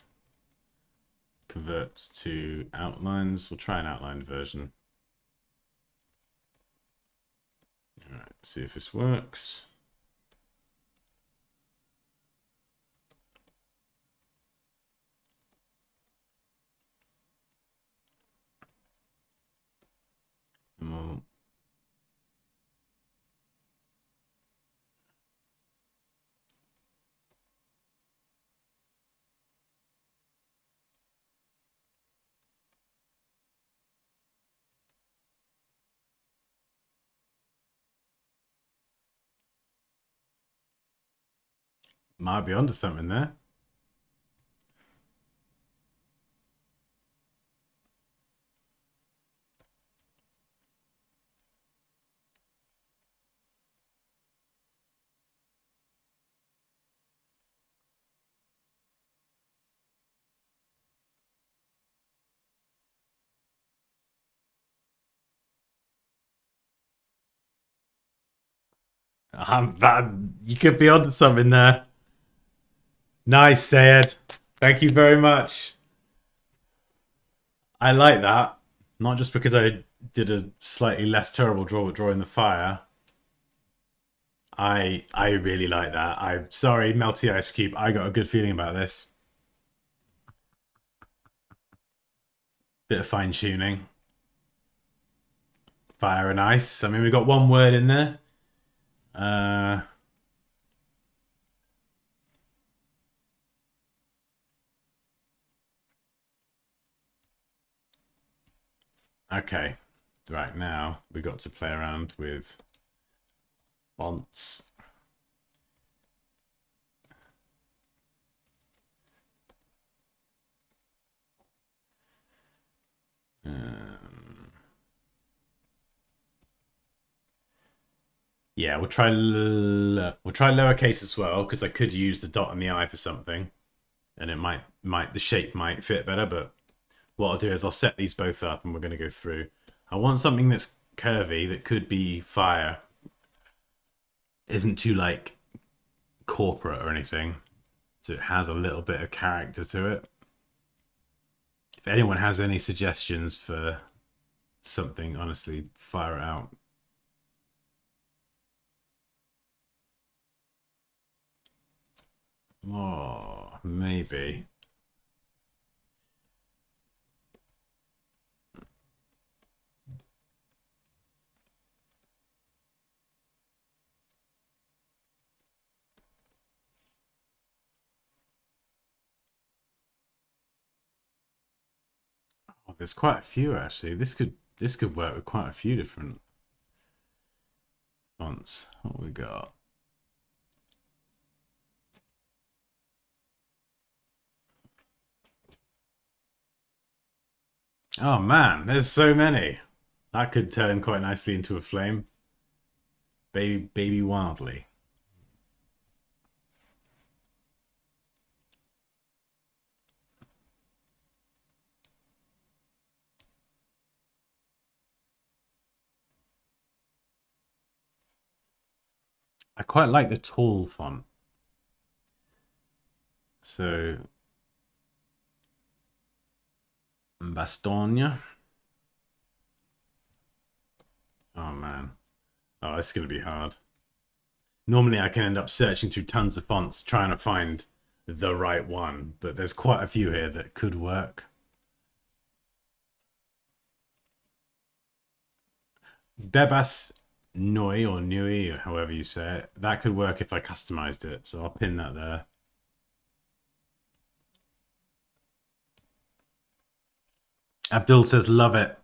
Convert to outlines. We'll try an outlined version. Alright, see if this works. And we'll... Might be onto something there. You could be onto something there. Nice, Sayed. Thank you very much. I like that. Not just because I did a slightly less terrible drawing the fire. I really like that. I'm sorry, Melty Ice Cube. I got a good feeling about this. Bit of fine tuning. Fire and ice. I mean, we got one word in there. Okay. Right now, we got to play around with fonts. Yeah, we'll try lowercase as well, because I could use the dot and the I for something, and it might the shape might fit better. But what I'll do is I'll set these both up, and we're going to go through. I want something that's curvy that could be fire. Isn't too like corporate or anything, so it has a little bit of character to it. If anyone has any suggestions for something, honestly, fire it out. Oh, maybe. Oh, there's quite a few actually. This could work with quite a few different fonts. What we got? Oh man, there's so many. That could turn quite nicely into a flame. Baby wildly. I quite like the tall font. So Bastogne. Oh man. Oh, it's gonna be hard. Normally I can end up searching through tons of fonts trying to find the right one, but there's quite a few here that could work. Bebas Nui or Nui, or however you say it, that could work if I customized it, so I'll pin that there. Abdul says, love it.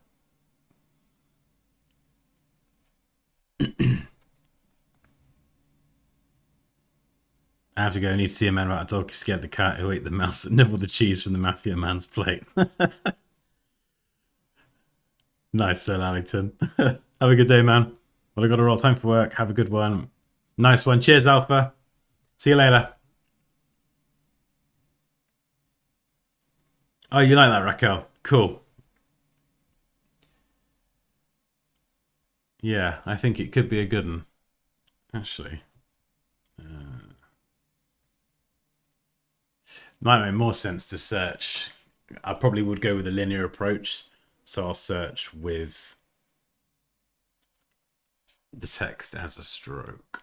I have to go. I need to see a man about a dog who scared the cat who ate the mouse that nibbled the cheese from the mafia man's plate. Nice, Sir Allington. Have a good day, man. Well, I got to roll. Time for work. Have a good one. Nice one. Cheers, Alpha. See you later. Oh, you like that, Raquel? Cool. Yeah, I think it could be a good one, actually. Might make more sense to search. I probably would go with a linear approach, so I'll search with the text as a stroke.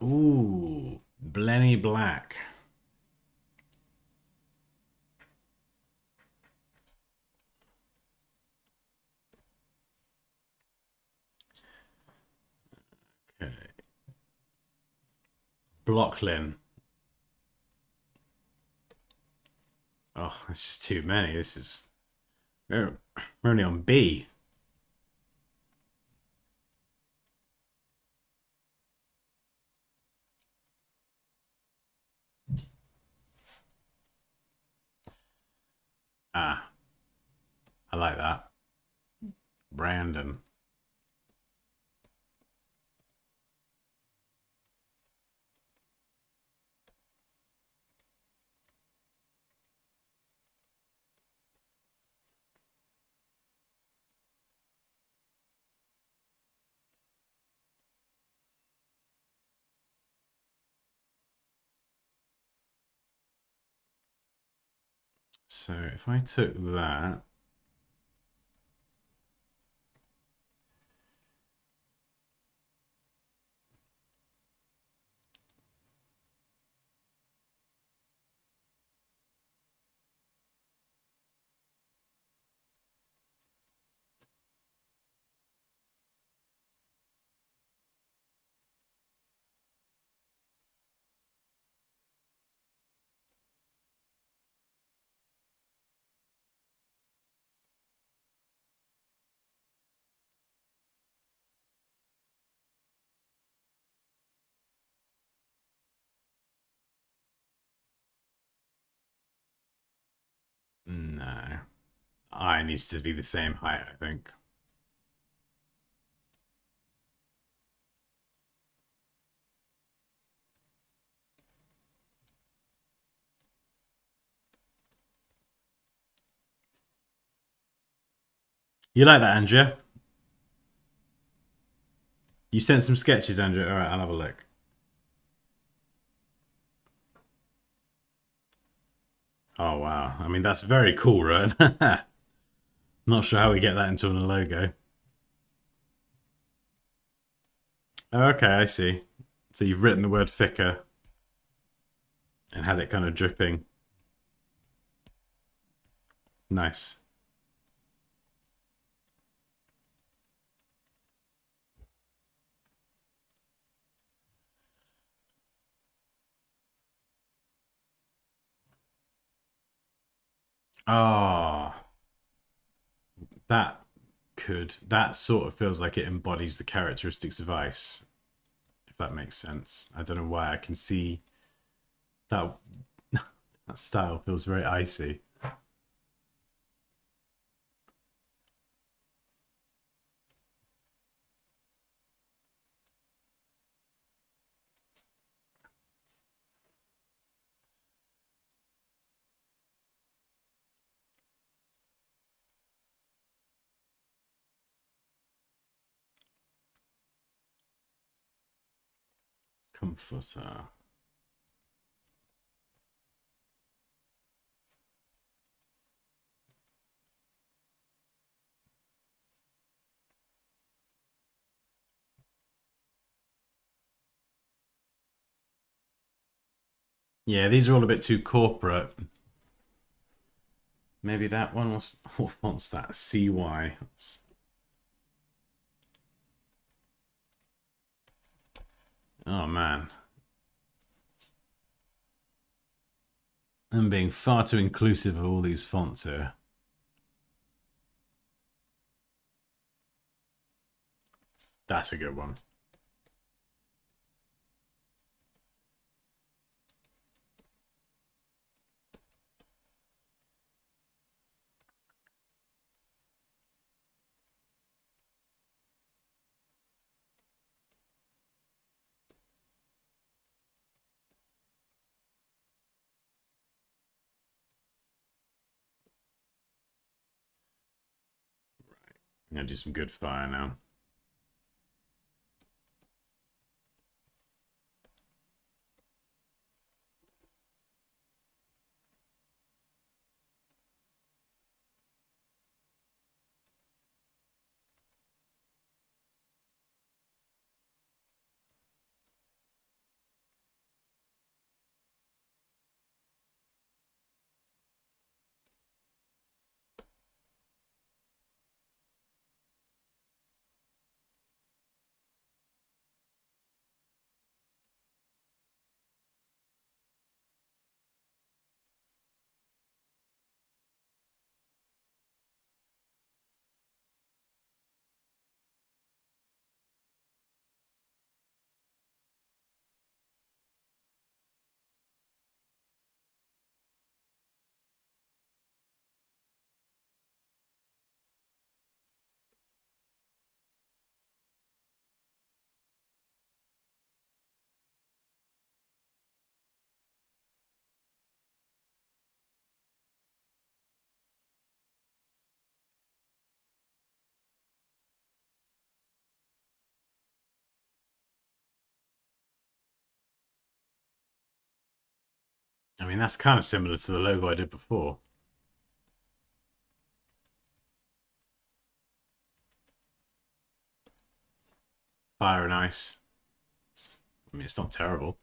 Ooh, Blenny Black. Okay. Blocklin. Oh, that's just too many. This is... We're only on B. Ah, I like that. Brandon. So if I took that, no. I needs to be the same height, I think. You like that, Andrea? You sent some sketches, Andrea. All right, I'll have a look. Oh, wow. I mean, that's very cool, right? Not sure how we get that into a logo. Okay, I see. So you've written the word thicker and had it kind of dripping. Nice. Oh, that that sort of feels like it embodies the characteristics of ice, if that makes sense. I don't know why. I can see that that style feels very icy. Comforter. Yeah, these are all a bit too corporate. Maybe that one was. What font's that? CY. Oh man. I'm being far too inclusive of all these fonts here. That's a good one. I'm gonna do some good fire now. I mean, that's kind of similar to the logo I did before. Fire and ice. I mean, it's not terrible.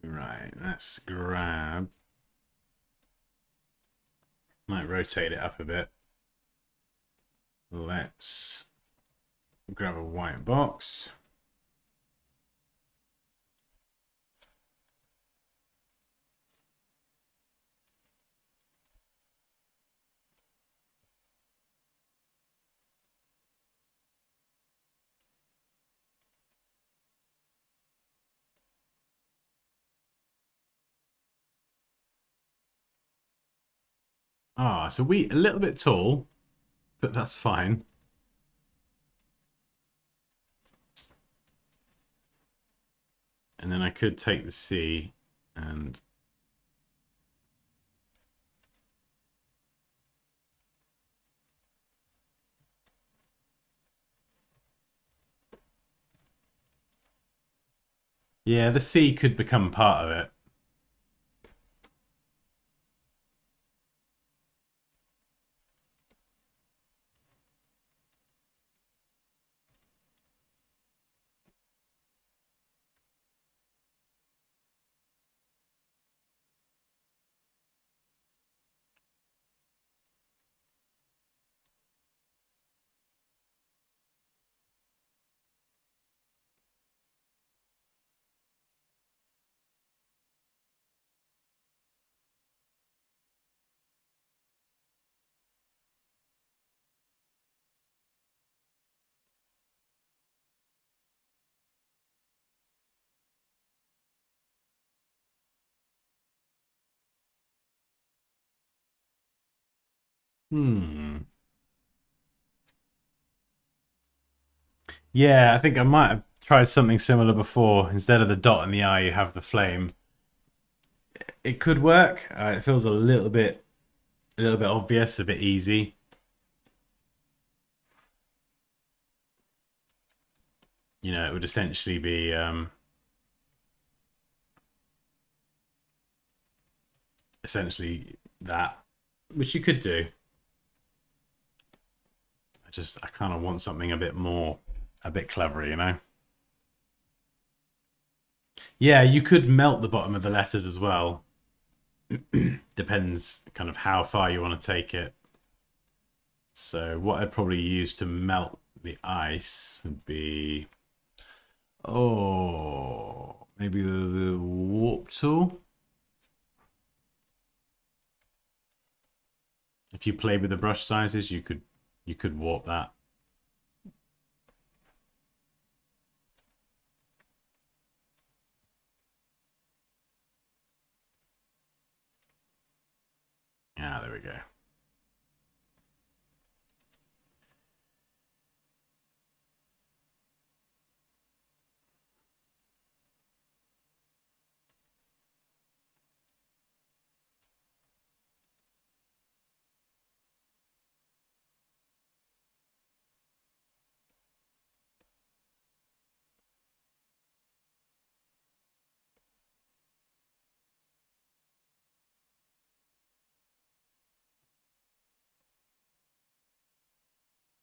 Right, let's grab... Might rotate it up a bit. Let's grab a white box. Ah, so a little bit tall, but that's fine. And then I could take the C and... Yeah, the C could become part of it. Yeah, I think I might have tried something similar before. Instead of the dot and the I, you have the flame. It could work. It feels a little bit obvious, a bit easy. You know, it would essentially be essentially that, which you could do. I kind of want something a bit clever, you know? Yeah, you could melt the bottom of the letters as well. Depends kind of how far you want to take it. So what I'd probably use to melt the ice would be... Oh, maybe the warp tool. If you play with the brush sizes, you could warp that. Ah, there we go.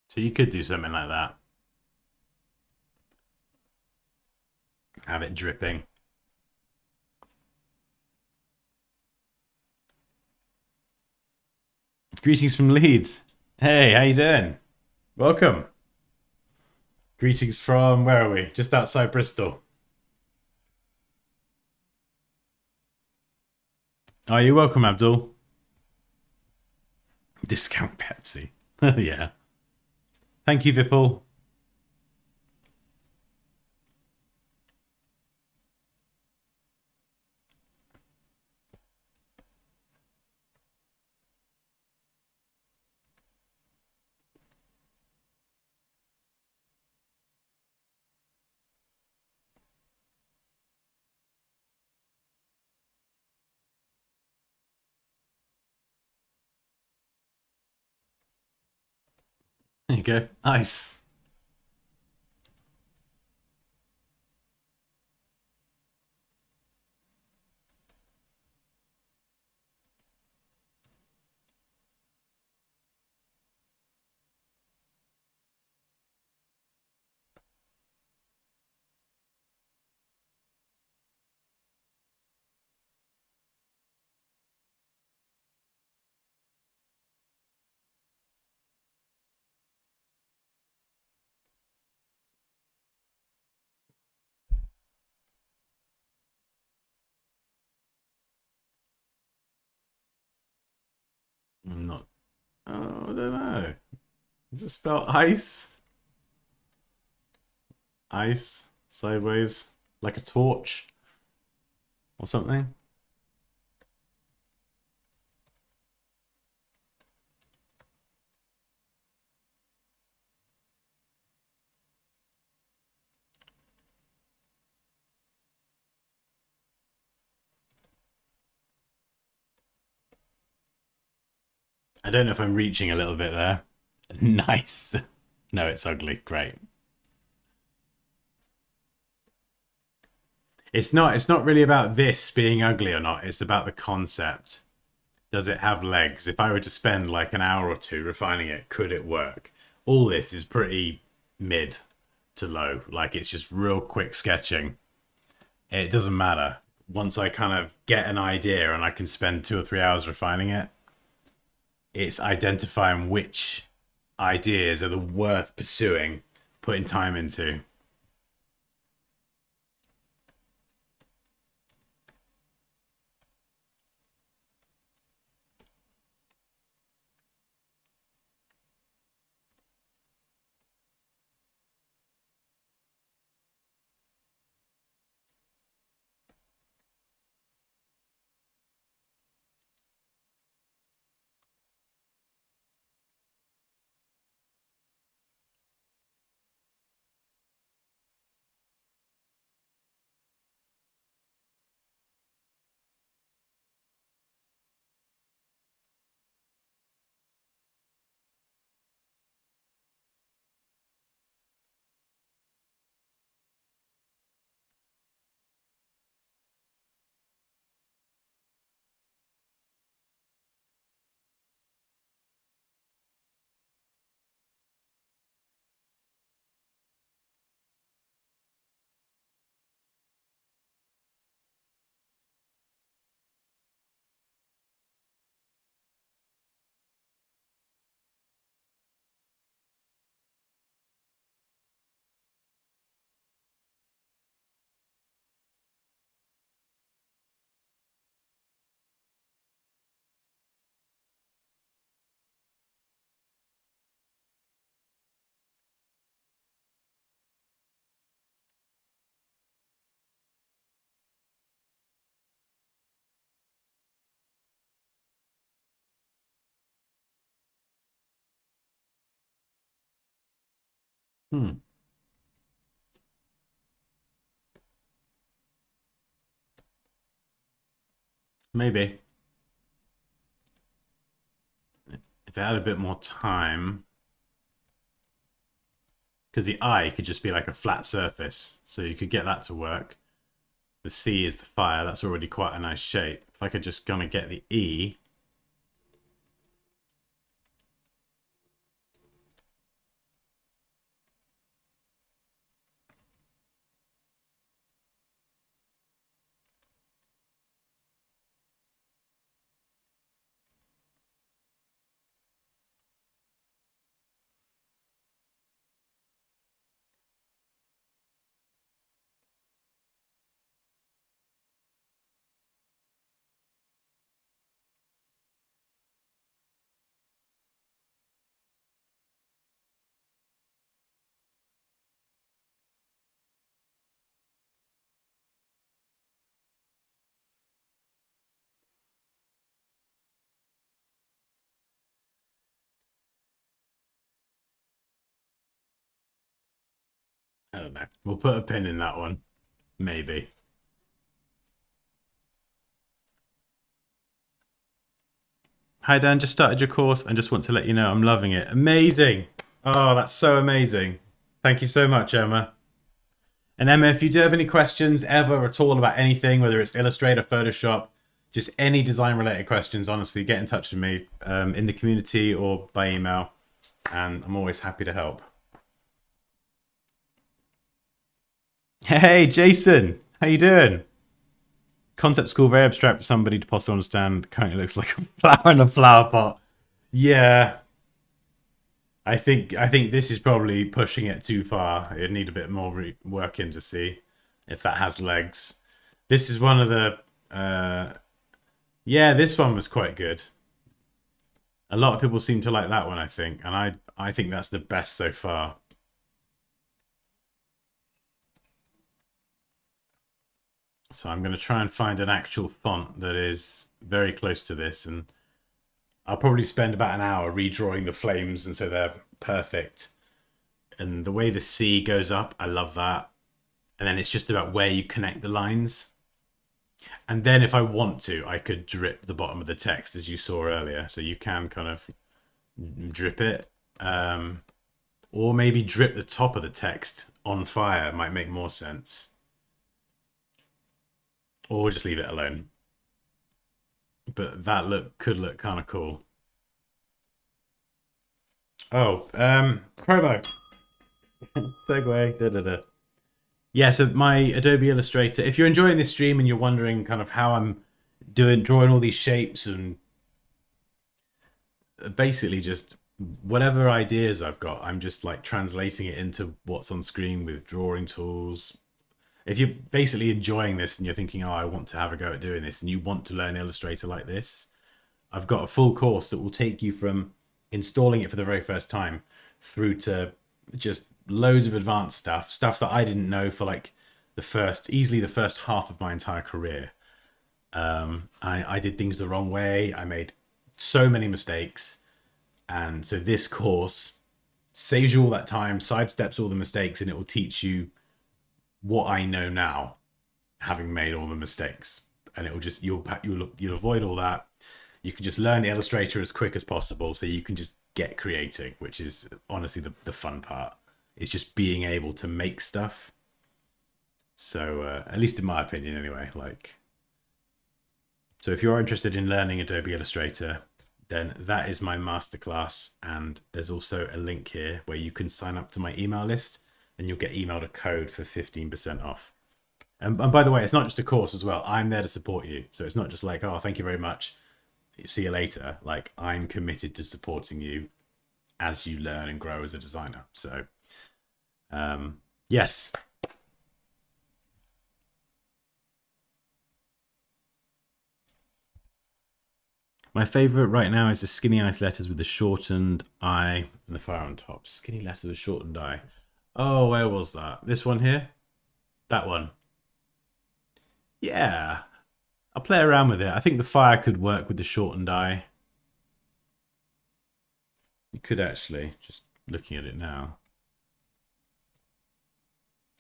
So you could do something like that. Have it dripping. Greetings from Leeds. Hey, how you doing? Welcome. Greetings from, where are we? Just outside Bristol. Oh, you're welcome, Abdul. Discount Pepsi. Yeah. Thank you, Vipul. There you go. Nice. I'm not. Oh, I don't know. Is it spelled ice? Ice? Sideways? Like a torch? Or something? I don't know if I'm reaching a little bit there. Nice. No, it's ugly. Great. It's not really about this being ugly or not. It's about the concept. Does it have legs? If I were to spend like an hour or two refining it, could it work? All this is pretty mid to low. Like it's just real quick sketching. It doesn't matter. Once I kind of get an idea and I can spend 2 or 3 hours refining it, it's identifying which ideas are the worth pursuing, putting time into. Hmm. Maybe. If I had a bit more time. Because the I could just be like a flat surface. So you could get that to work. The C is the fire. That's already quite a nice shape. If I could just kind of get the E. I don't know. We'll put a pin in that one. Maybe. Hi Dan, just started your course and just want to let you know I'm loving it. Amazing. Oh, that's so amazing. Thank you so much, Emma. And Emma, if you do have any questions ever at all about anything, whether it's Illustrator, Photoshop, just any design related questions, honestly, get in touch with me in the community or by email. And I'm always happy to help. Hey, Jason, how you doing? Concept school, very abstract for somebody to possibly understand. Currently looks like a flower in a flower pot. Yeah, I think this is probably pushing it too far. It'd need a bit more work in to see if that has legs. This is one of the yeah, this one was quite good. A lot of people seem to like that one, I think, and I think that's the best so far. So I'm going to try and find an actual font that is very close to this, and I'll probably spend about an hour redrawing the flames, and so they're perfect. And the way the C goes up, I love that. And then it's just about where you connect the lines. And then if I want to, I could drip the bottom of the text, as you saw earlier. So you can kind of drip it. Or maybe drip the top of the text on fire might make more sense. Or just leave it alone. But that could look kind of cool. Oh, promo. Segue. Da, da, da. Yeah, so my Adobe Illustrator, if you're enjoying this stream and you're wondering kind of how I'm drawing all these shapes and basically just whatever ideas I've got, I'm just like translating it into what's on screen with drawing tools. If you're basically enjoying this and you're thinking, oh, I want to have a go at doing this, and you want to learn Illustrator like this, I've got a full course that will take you from installing it for the very first time through to just loads of advanced stuff that I didn't know for like easily the first half of my entire career. I did things the wrong way. I made so many mistakes. And so this course saves you all that time, sidesteps all the mistakes, and it will teach you what I know now, having made all the mistakes. And it will just, you'll avoid all that. You can just learn Illustrator as quick as possible so you can just get creating, which is honestly the fun part. It's just being able to make stuff. So at least in my opinion anyway, so if you're interested in learning Adobe Illustrator, then that is my masterclass. And there's also a link here where you can sign up to my email list and you'll get emailed a code for 15% off. And by the way, it's not just a course as well. I'm there to support you. So it's not just like, oh, thank you very much, see you later. Like, I'm committed to supporting you as you learn and grow as a designer. So yes. My favorite right now is the skinny ice letters with the shortened I and the fire on top. Skinny letters with shortened I. Oh, where was that? This one here? That one. Yeah. I'll play around with it. I think the fire could work with the shortened I. You could actually, just looking at it now,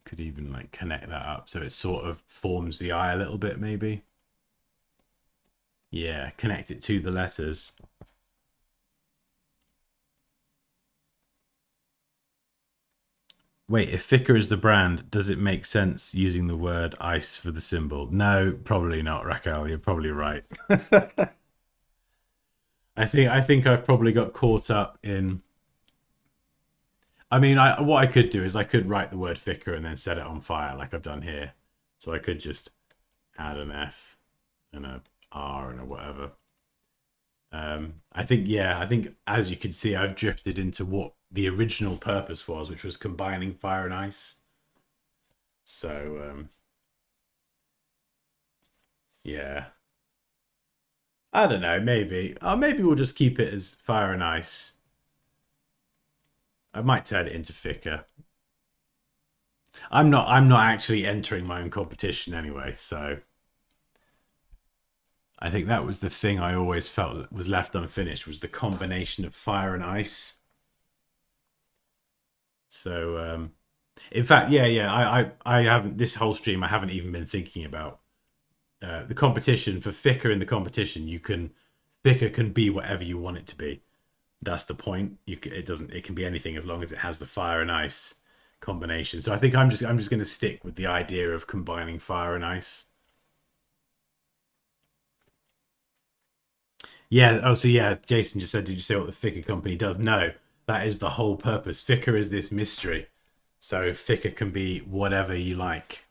could even like connect that up so it sort of forms the eye a little bit, maybe. Yeah, connect it to the letters. Wait, if Ficker is the brand, does it make sense using the word ice for the symbol? No, probably not, Raquel. You're probably right. I think I've probably got caught up in. I mean, what I could do is I could write the word Ficker and then set it on fire like I've done here. So I could just add an F and a R and a whatever. I think as you can see, I've drifted into what the original purpose was, which was combining fire and ice. So yeah, I don't know, maybe we'll just keep it as fire and ice. I might turn it into Ficker. I'm not actually entering my own competition anyway, so I think that was the thing I always felt was left unfinished, was the combination of fire and ice. So In fact, yeah. I haven't this whole stream. I haven't even been thinking about the competition for thicker in the competition. You can thicker can be whatever you want it to be. That's the point. It doesn't. It can be anything as long as it has the fire and ice combination. So I think I'm just going to stick with the idea of combining fire and ice. Yeah. Oh, so yeah. Jason just said, "Did you say what the thicker company does?" No, that is the whole purpose. Thicker is this mystery. So thicker can be whatever you like.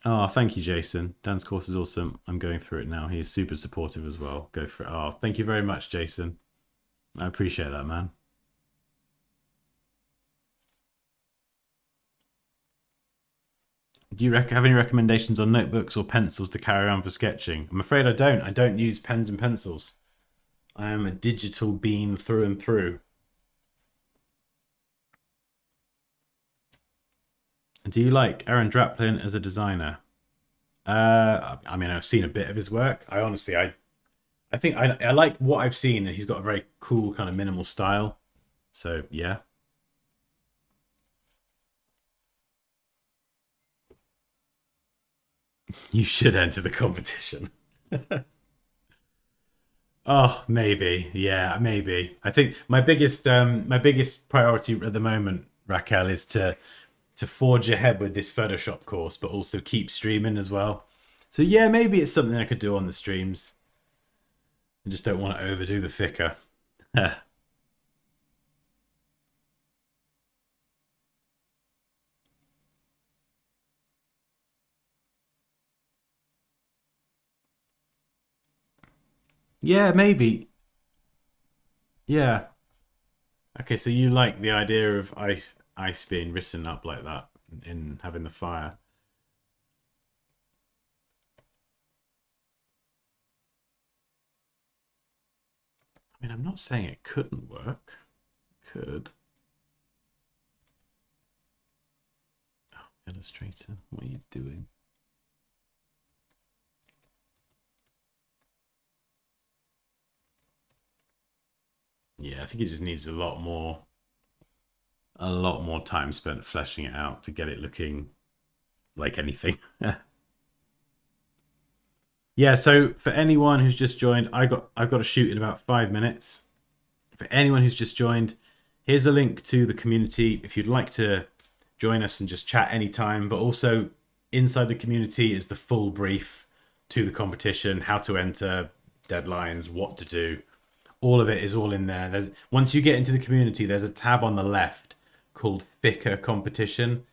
Oh, thank you, Jason. Dan's course is awesome. I'm going through it now. He is super supportive as well. Go for it. Oh, thank you very much, Jason. I appreciate that, man. Do you have any recommendations on notebooks or pencils to carry around for sketching? I'm afraid I don't. I don't use pens and pencils. I am a digital bean through and through. Do you like Aaron Draplin as a designer? I mean, I've seen a bit of his work. I think I like what I've seen. He's got a very cool kind of minimal style. So yeah, you should enter the competition. Oh, maybe. Yeah, maybe. I think my biggest priority at the moment, Raquel, is to forge ahead with this Photoshop course, but also keep streaming as well. So yeah, maybe it's something I could do on the streams. I just don't want to overdo the thicker. Yeah, maybe. Yeah. Okay, so you like the idea of ice being written up like that in having the fire. I mean, I'm not saying it couldn't work. It could. Oh, Illustrator, what are you doing? Yeah, I think it just needs a lot more time spent fleshing it out to get it looking like anything. Yeah, so for anyone who's just joined, I've got to shoot in about 5 minutes. For anyone who's just joined, here's a link to the community if you'd like to join us and just chat anytime. But also inside the community is the full brief to the competition, how to enter, deadlines, what to do. All of it is all in there. There's once you get into the community, there's a tab on the left called Thicker Competition,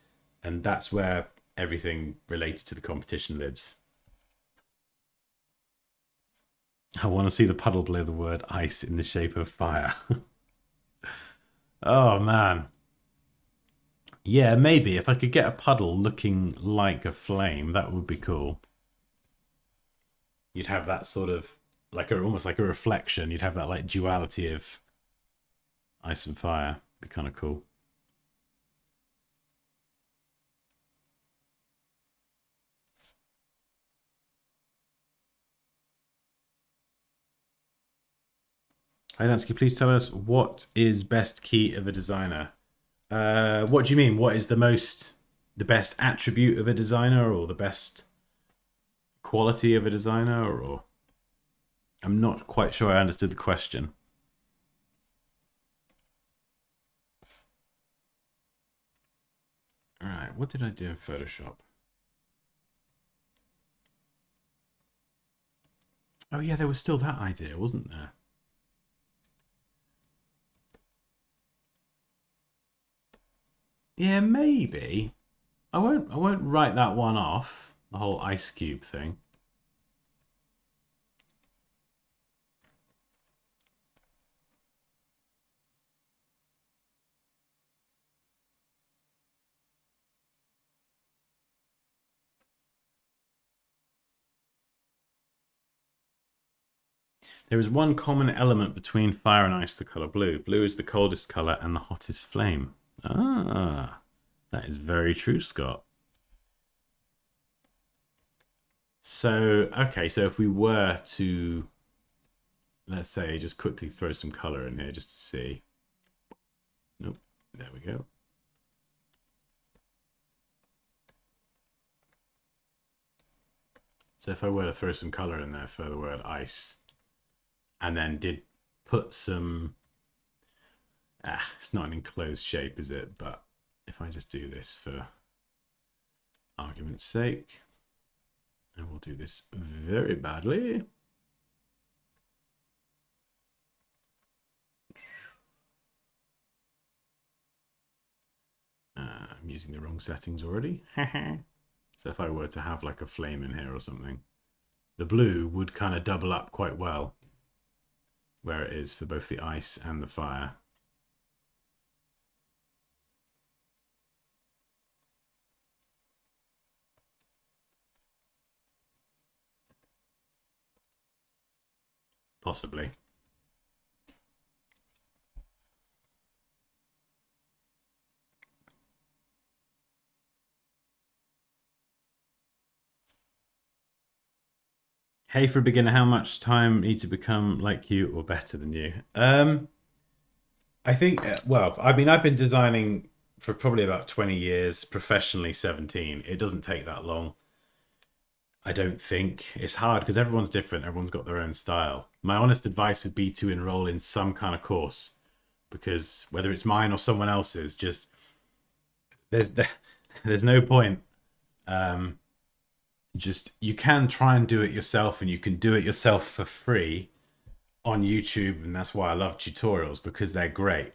and that's where everything related to the competition lives. I want to see the puddle below the word ice in the shape of fire. Oh man. Yeah, maybe if I could get a puddle looking like a flame, that would be cool. You'd have that sort of almost like a reflection. You'd have that like duality of ice and fire. Be kind of cool. Hi Dansky, please tell us what is best key of a designer. What do you mean? What is the best attribute of a designer, or the best quality of a designer, or I'm not quite sure I understood the question. All right, what did I do in Photoshop? Oh yeah, there was still that idea, wasn't there? Yeah, maybe. I won't write that one off. The whole ice cube thing. There is one common element between fire and ice, the color blue. Blue is the coldest color and the hottest flame. Ah, that is very true, Scott. So, okay, so if we were to, let's say, just quickly throw some color in here just to see. Nope. There we go. So if I were to throw some color in there for the word ice, and then did put some, it's not an enclosed shape, is it? But if I just do this for argument's sake, and we'll do this very badly. I'm using the wrong settings already. So if I were to have like a flame in here or something, the blue would kind of double up quite well where it is for both the ice and the fire. Possibly. Hey, for a beginner, how much time need to become like you or better than you? I think, well, I mean, I've been designing for probably about 20 years, professionally 17. It doesn't take that long. I don't think. It's hard because everyone's different. Everyone's got their own style. My honest advice would be to enroll in some kind of course, because whether it's mine or someone else's, just there's there's no point. Just you can try and do it yourself, and you can do it yourself for free on YouTube, and that's why I love tutorials, because they're great.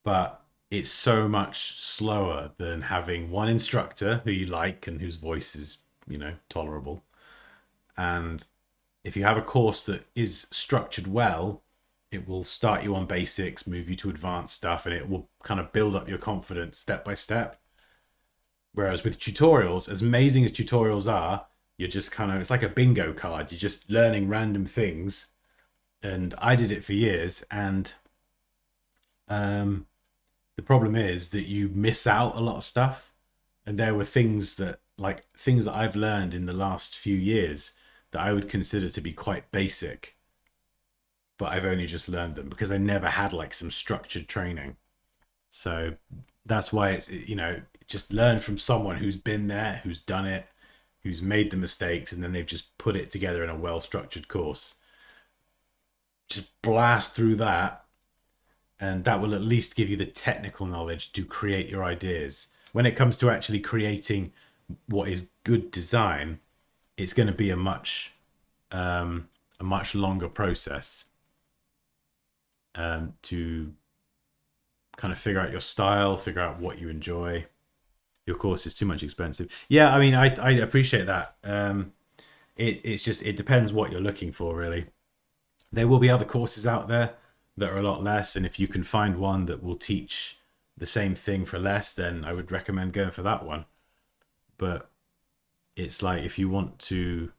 But it's so much slower than having one instructor who you like and whose voice is, you know, tolerable. And if you have a course that is structured well, it will start you on basics, move you to advanced stuff, and it will kind of build up your confidence step by step. Whereas with tutorials, as amazing as tutorials are, you're just kind of, it's like a bingo card. You're just learning random things. And I did it for years. And the problem is that you miss out a lot of stuff. And there were things that, like things that I've learned in the last few years that I would consider to be quite basic, but I've only just learned them because I never had like some structured training. So that's why it's, you know, just learn from someone who's been there, who's done it, who's made the mistakes, and then they've just put it together in a well-structured course. Just blast through that, and that will at least give you the technical knowledge to create your ideas. When it comes to actually creating what is good design, it's going to be a much longer process to kind of figure out your style, figure out what you enjoy. Your course is too much expensive. Yeah, I mean, I appreciate that. It's just, it depends what you're looking for, really. There will be other courses out there that are a lot less, and if you can find one that will teach the same thing for less, then I would recommend going for that one. But it's like, if you want to,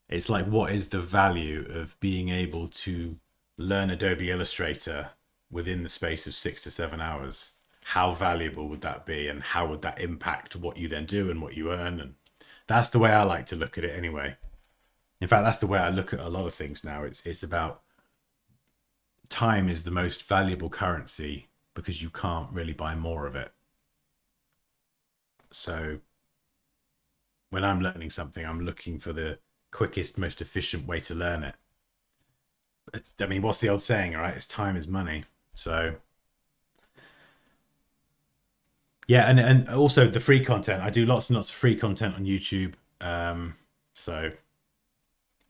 it's like, what is the value of being able to learn Adobe Illustrator within the space of 6 to 7 hours? How valuable would that be, and how would that impact what you then do and what you earn? And that's the way I like to look at it anyway. In fact, that's the way I look at a lot of things now. It's about time is the most valuable currency because you can't really buy more of it. So when I'm learning something, I'm looking for the quickest, most efficient way to learn it. I mean, what's the old saying, right? It's time is money. So yeah, and also the free content. I do lots and lots of free content on YouTube. So,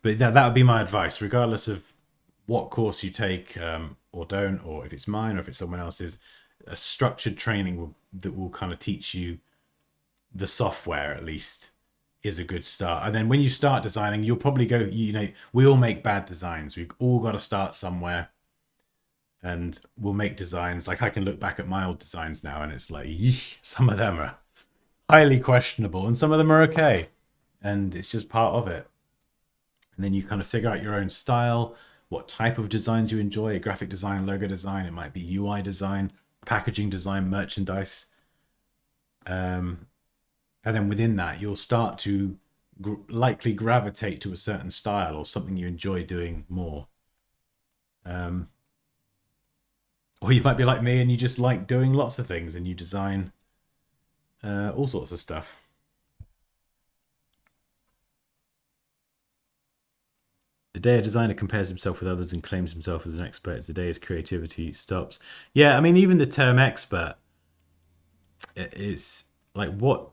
but that would be my advice, regardless of what course you take or don't, or if it's mine or if it's someone else's. A structured training that will kind of teach you the software, at least, is a good start. And then when you start designing, you'll probably go, you know, we all make bad designs. We've all got to start somewhere. And we'll make designs. Like, I can look back at my old designs now and it's like, some of them are highly questionable and some of them are okay. And it's just part of it. And then you kind of figure out your own style, what type of designs you enjoy: graphic design, logo design, it might be UI design, packaging design, merchandise. And then within that, you'll start to likely gravitate to a certain style or something you enjoy doing more. Or you might be like me and you just like doing lots of things and you design all sorts of stuff. The day a designer compares himself with others and claims himself as an expert is the day his creativity stops. Yeah, I mean, even the term expert is like, what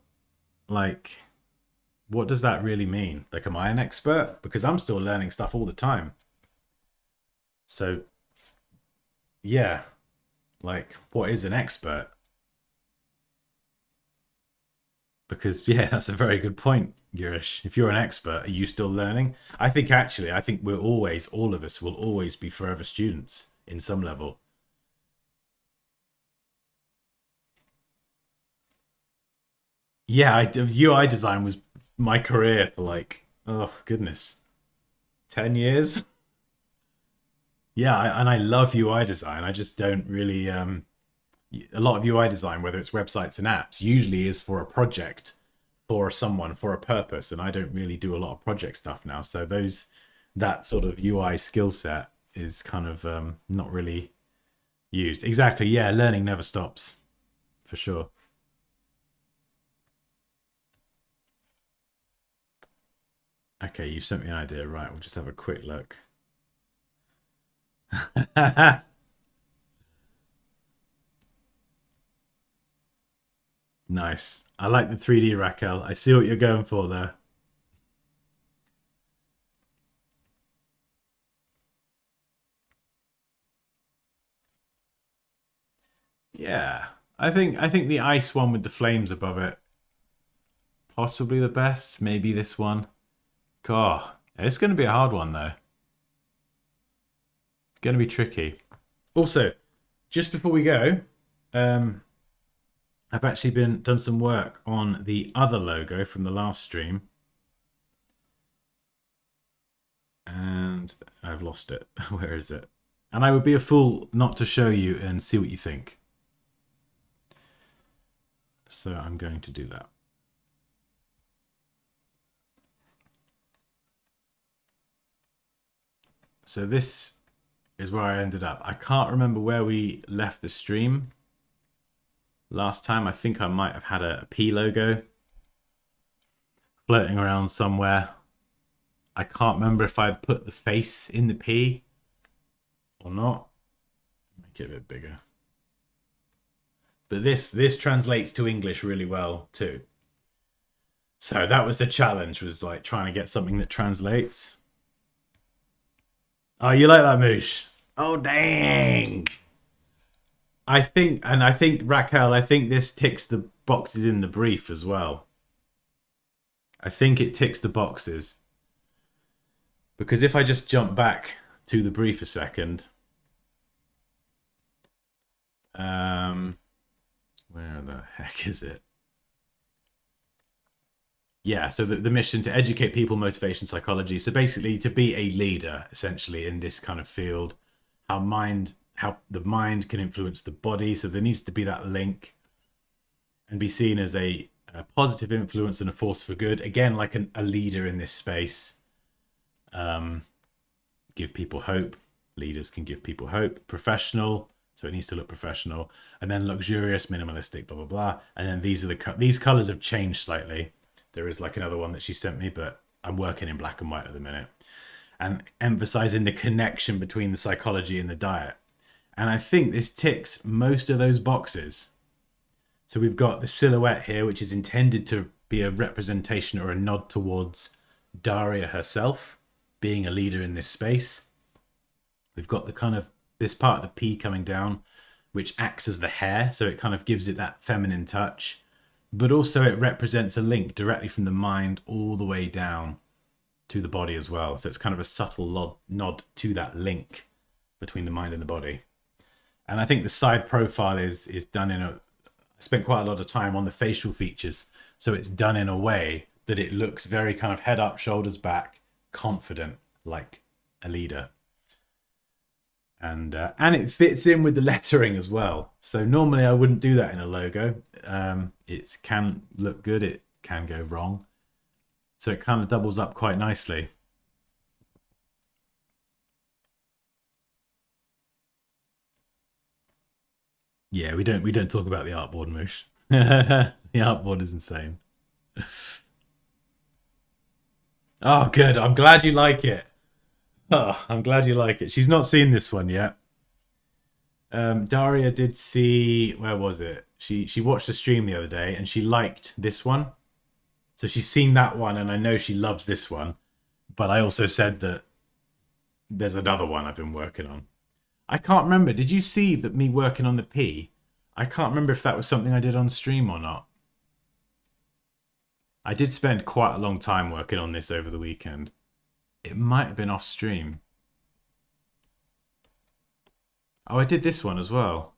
does that really mean? Like, am I an expert? Because I'm still learning stuff all the time. So, yeah, like, what is an expert? Because, yeah, that's a very good point, Girish. If you're an expert, are you still learning? I think we're always, all of us will always be forever students in some level. Yeah, UI design was my career for like, oh, goodness, 10 years. Yeah, and I love UI design. I just don't really, a lot of UI design, whether it's websites and apps, usually is for a project, for someone, for a purpose. And I don't really do a lot of project stuff now. So that sort of UI skill set is kind of not really used. Exactly. Yeah. Learning never stops for sure. Okay. You've sent me an idea. Right. We'll just have a quick look. Nice. I like the 3D, Raquel. I see what you're going for there. Yeah. I think the ice one with the flames above it, possibly the best. Maybe this one. God, it's going to be a hard one though. It's going to be tricky. Also, just before we go, I've actually done some work on the other logo from the last stream. And I've lost it. Where is it? And I would be a fool not to show you and see what you think. So I'm going to do that. So this is where I ended up. I can't remember where we left the stream last time. I think I might have had a P logo floating around somewhere. I can't remember if I put the face in the P or not. Make it a bit bigger. But this translates to English really well too. So that was the challenge, was like trying to get something that translates. Oh, you like that, Moosh? Oh, dang. I think Raquel, I think this ticks the boxes in the brief as well. I think it ticks the boxes. Because if I just jump back to the brief a second, where the heck is it? Yeah, so the mission to educate people, motivation, psychology. So basically to be a leader, essentially, in this kind of field, how the mind can influence the body. So there needs to be that link and be seen as a positive influence and a force for good. Again, like a leader in this space. Give people hope. Leaders can give people hope. Professional, so it needs to look professional. And then luxurious, minimalistic, blah, blah, blah. And then these colors have changed slightly. There is like another one that she sent me, but I'm working in black and white at the minute. And emphasizing the connection between the psychology and the diet. And I think this ticks most of those boxes. So we've got the silhouette here, which is intended to be a representation or a nod towards Daria herself being a leader in this space. We've got the kind of this part of the P coming down, which acts as the hair. So it kind of gives it that feminine touch, but also it represents a link directly from the mind all the way down to the body as well. So it's kind of a subtle nod to that link between the mind and the body. And I think the side profile is done I spent quite a lot of time on the facial features. So it's done in a way that it looks very kind of head up, shoulders back, confident, like a leader. And it fits in with the lettering as well. So normally I wouldn't do that in a logo. It can look good, it can go wrong. So it kind of doubles up quite nicely. Yeah, we don't talk about the artboard, Moosh. The artboard is insane. Oh, good. I'm glad you like it. Oh, I'm glad you like it. She's not seen this one yet. Daria did see, where was it? She watched the stream the other day and she liked this one. So she's seen that one and I know she loves this one. But I also said that there's another one I've been working on. I can't remember. Did you see that me working on the P? I can't remember if that was something I did on stream or not. I did spend quite a long time working on this over the weekend. It might have been off stream. Oh, I did this one as well.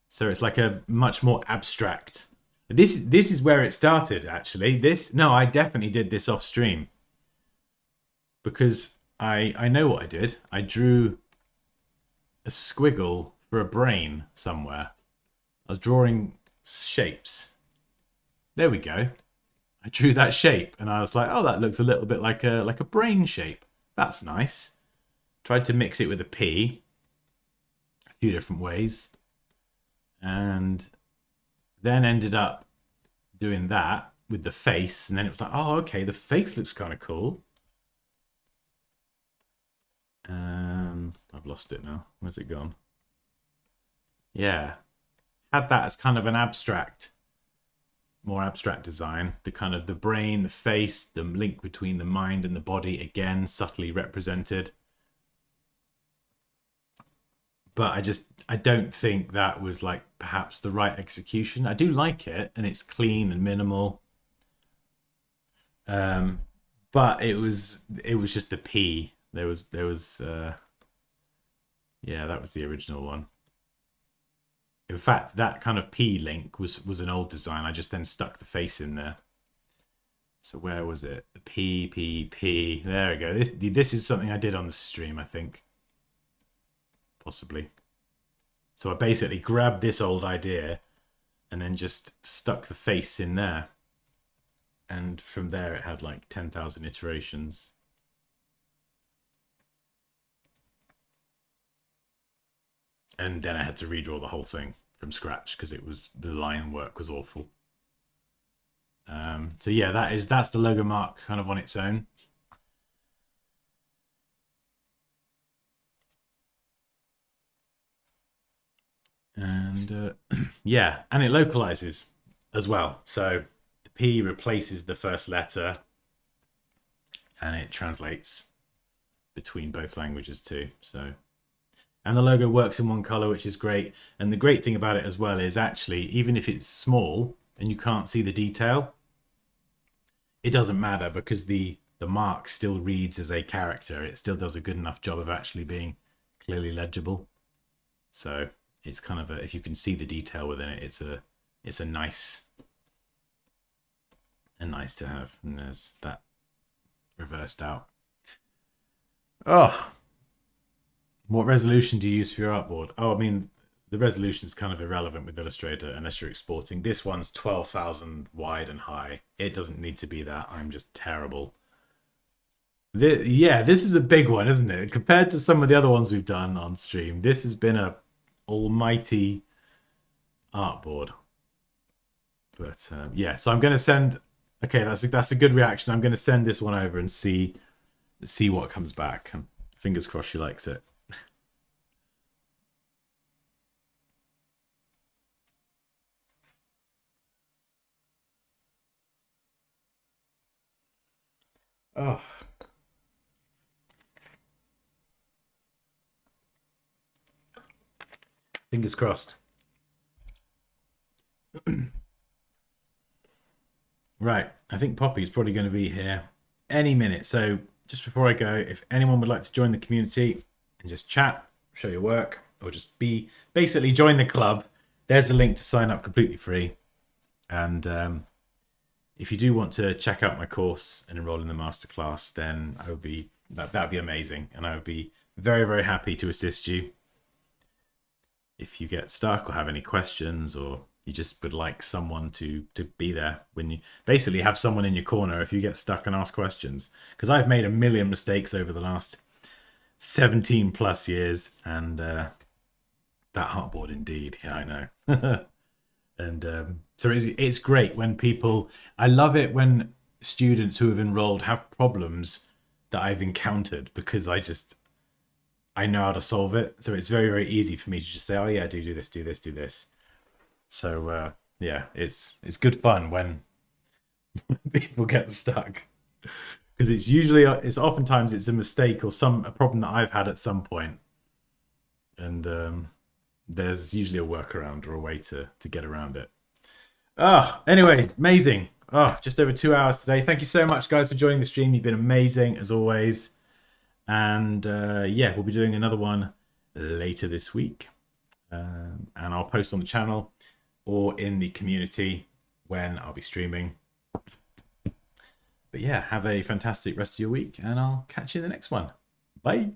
So it's like a much more abstract. This is where it started, actually. No, I definitely did this off stream. Because I know what I did. I drew a squiggle for a brain somewhere. I was drawing shapes. There we go. I drew that shape and I was like, oh, that looks a little bit like a brain shape. That's nice. Tried to mix it with a P a few different ways. And then ended up doing that with the face. And then it was like, oh, okay, the face looks kind of cool. I've lost it now. Where's it gone? Yeah. Had that as kind of an abstract, more abstract design. The kind of the brain, the face, the link between the mind and the body, again, subtly represented. But I don't think that was like perhaps the right execution. I do like it and it's clean and minimal. But it was just the P. There was yeah, that was the original one. In fact, that kind of P link was an old design. I just then stuck the face in there. So where was it? The P. There we go. This is something I did on the stream, I think. Possibly. So I basically grabbed this old idea and then just stuck the face in there. And from there it had like 10,000 iterations. And then I had to redraw the whole thing from scratch because the line work was awful. So yeah, that's the logo mark kind of on its own. And yeah, and it localizes as well. So the P replaces the first letter and it translates between both languages too. So, and the logo works in one color, which is great. And the great thing about it as well is actually, even if it's small and you can't see the detail, it doesn't matter because the mark still reads as a character. It still does a good enough job of actually being clearly legible. So it's kind of if you can see the detail within it, it's a nice to have. And there's that reversed out. Oh, what resolution do you use for your artboard? Oh, I mean, the resolution is kind of irrelevant with Illustrator unless you're exporting. This one's 12,000 wide and high. It doesn't need to be that. I'm just terrible. Yeah, this is a big one, isn't it? Compared to some of the other ones we've done on stream, this has been a almighty artboard. But yeah, so I'm going to send. Okay, that's a good reaction. I'm going to send this one over and see what comes back. And fingers crossed she likes it. Oh. Fingers crossed. Right, I think Poppy's probably going to be here any minute. So just before I go, if anyone would like to join the community and just chat, show your work, or just basically join the club, there's a link to sign up completely free. And if you do want to check out my course and enroll in the masterclass, then that'd be amazing, and I would be very, very happy to assist you. If you get stuck or have any questions, or you just would like someone to be there when you basically have someone in your corner if you get stuck and ask questions. Because I've made a million mistakes over the last 17 plus years, and That heartboard indeed. Yeah, I know. And so it's great when people, I love it when students who have enrolled have problems that I've encountered, because I know how to solve it. So it's very, very easy for me to just say, oh yeah, do this, do this, do this. So yeah, it's good fun when people get stuck, because it's oftentimes it's a mistake or a problem that I've had at some point, and there's usually a workaround or a way to get around it. Anyway, amazing. Just over 2 hours today. Thank you so much, guys, for joining the stream. You've been amazing as always. And yeah, we'll be doing another one later this week. And I'll post on the channel or in the community when I'll be streaming. But yeah, have a fantastic rest of your week, and I'll catch you in the next one. Bye.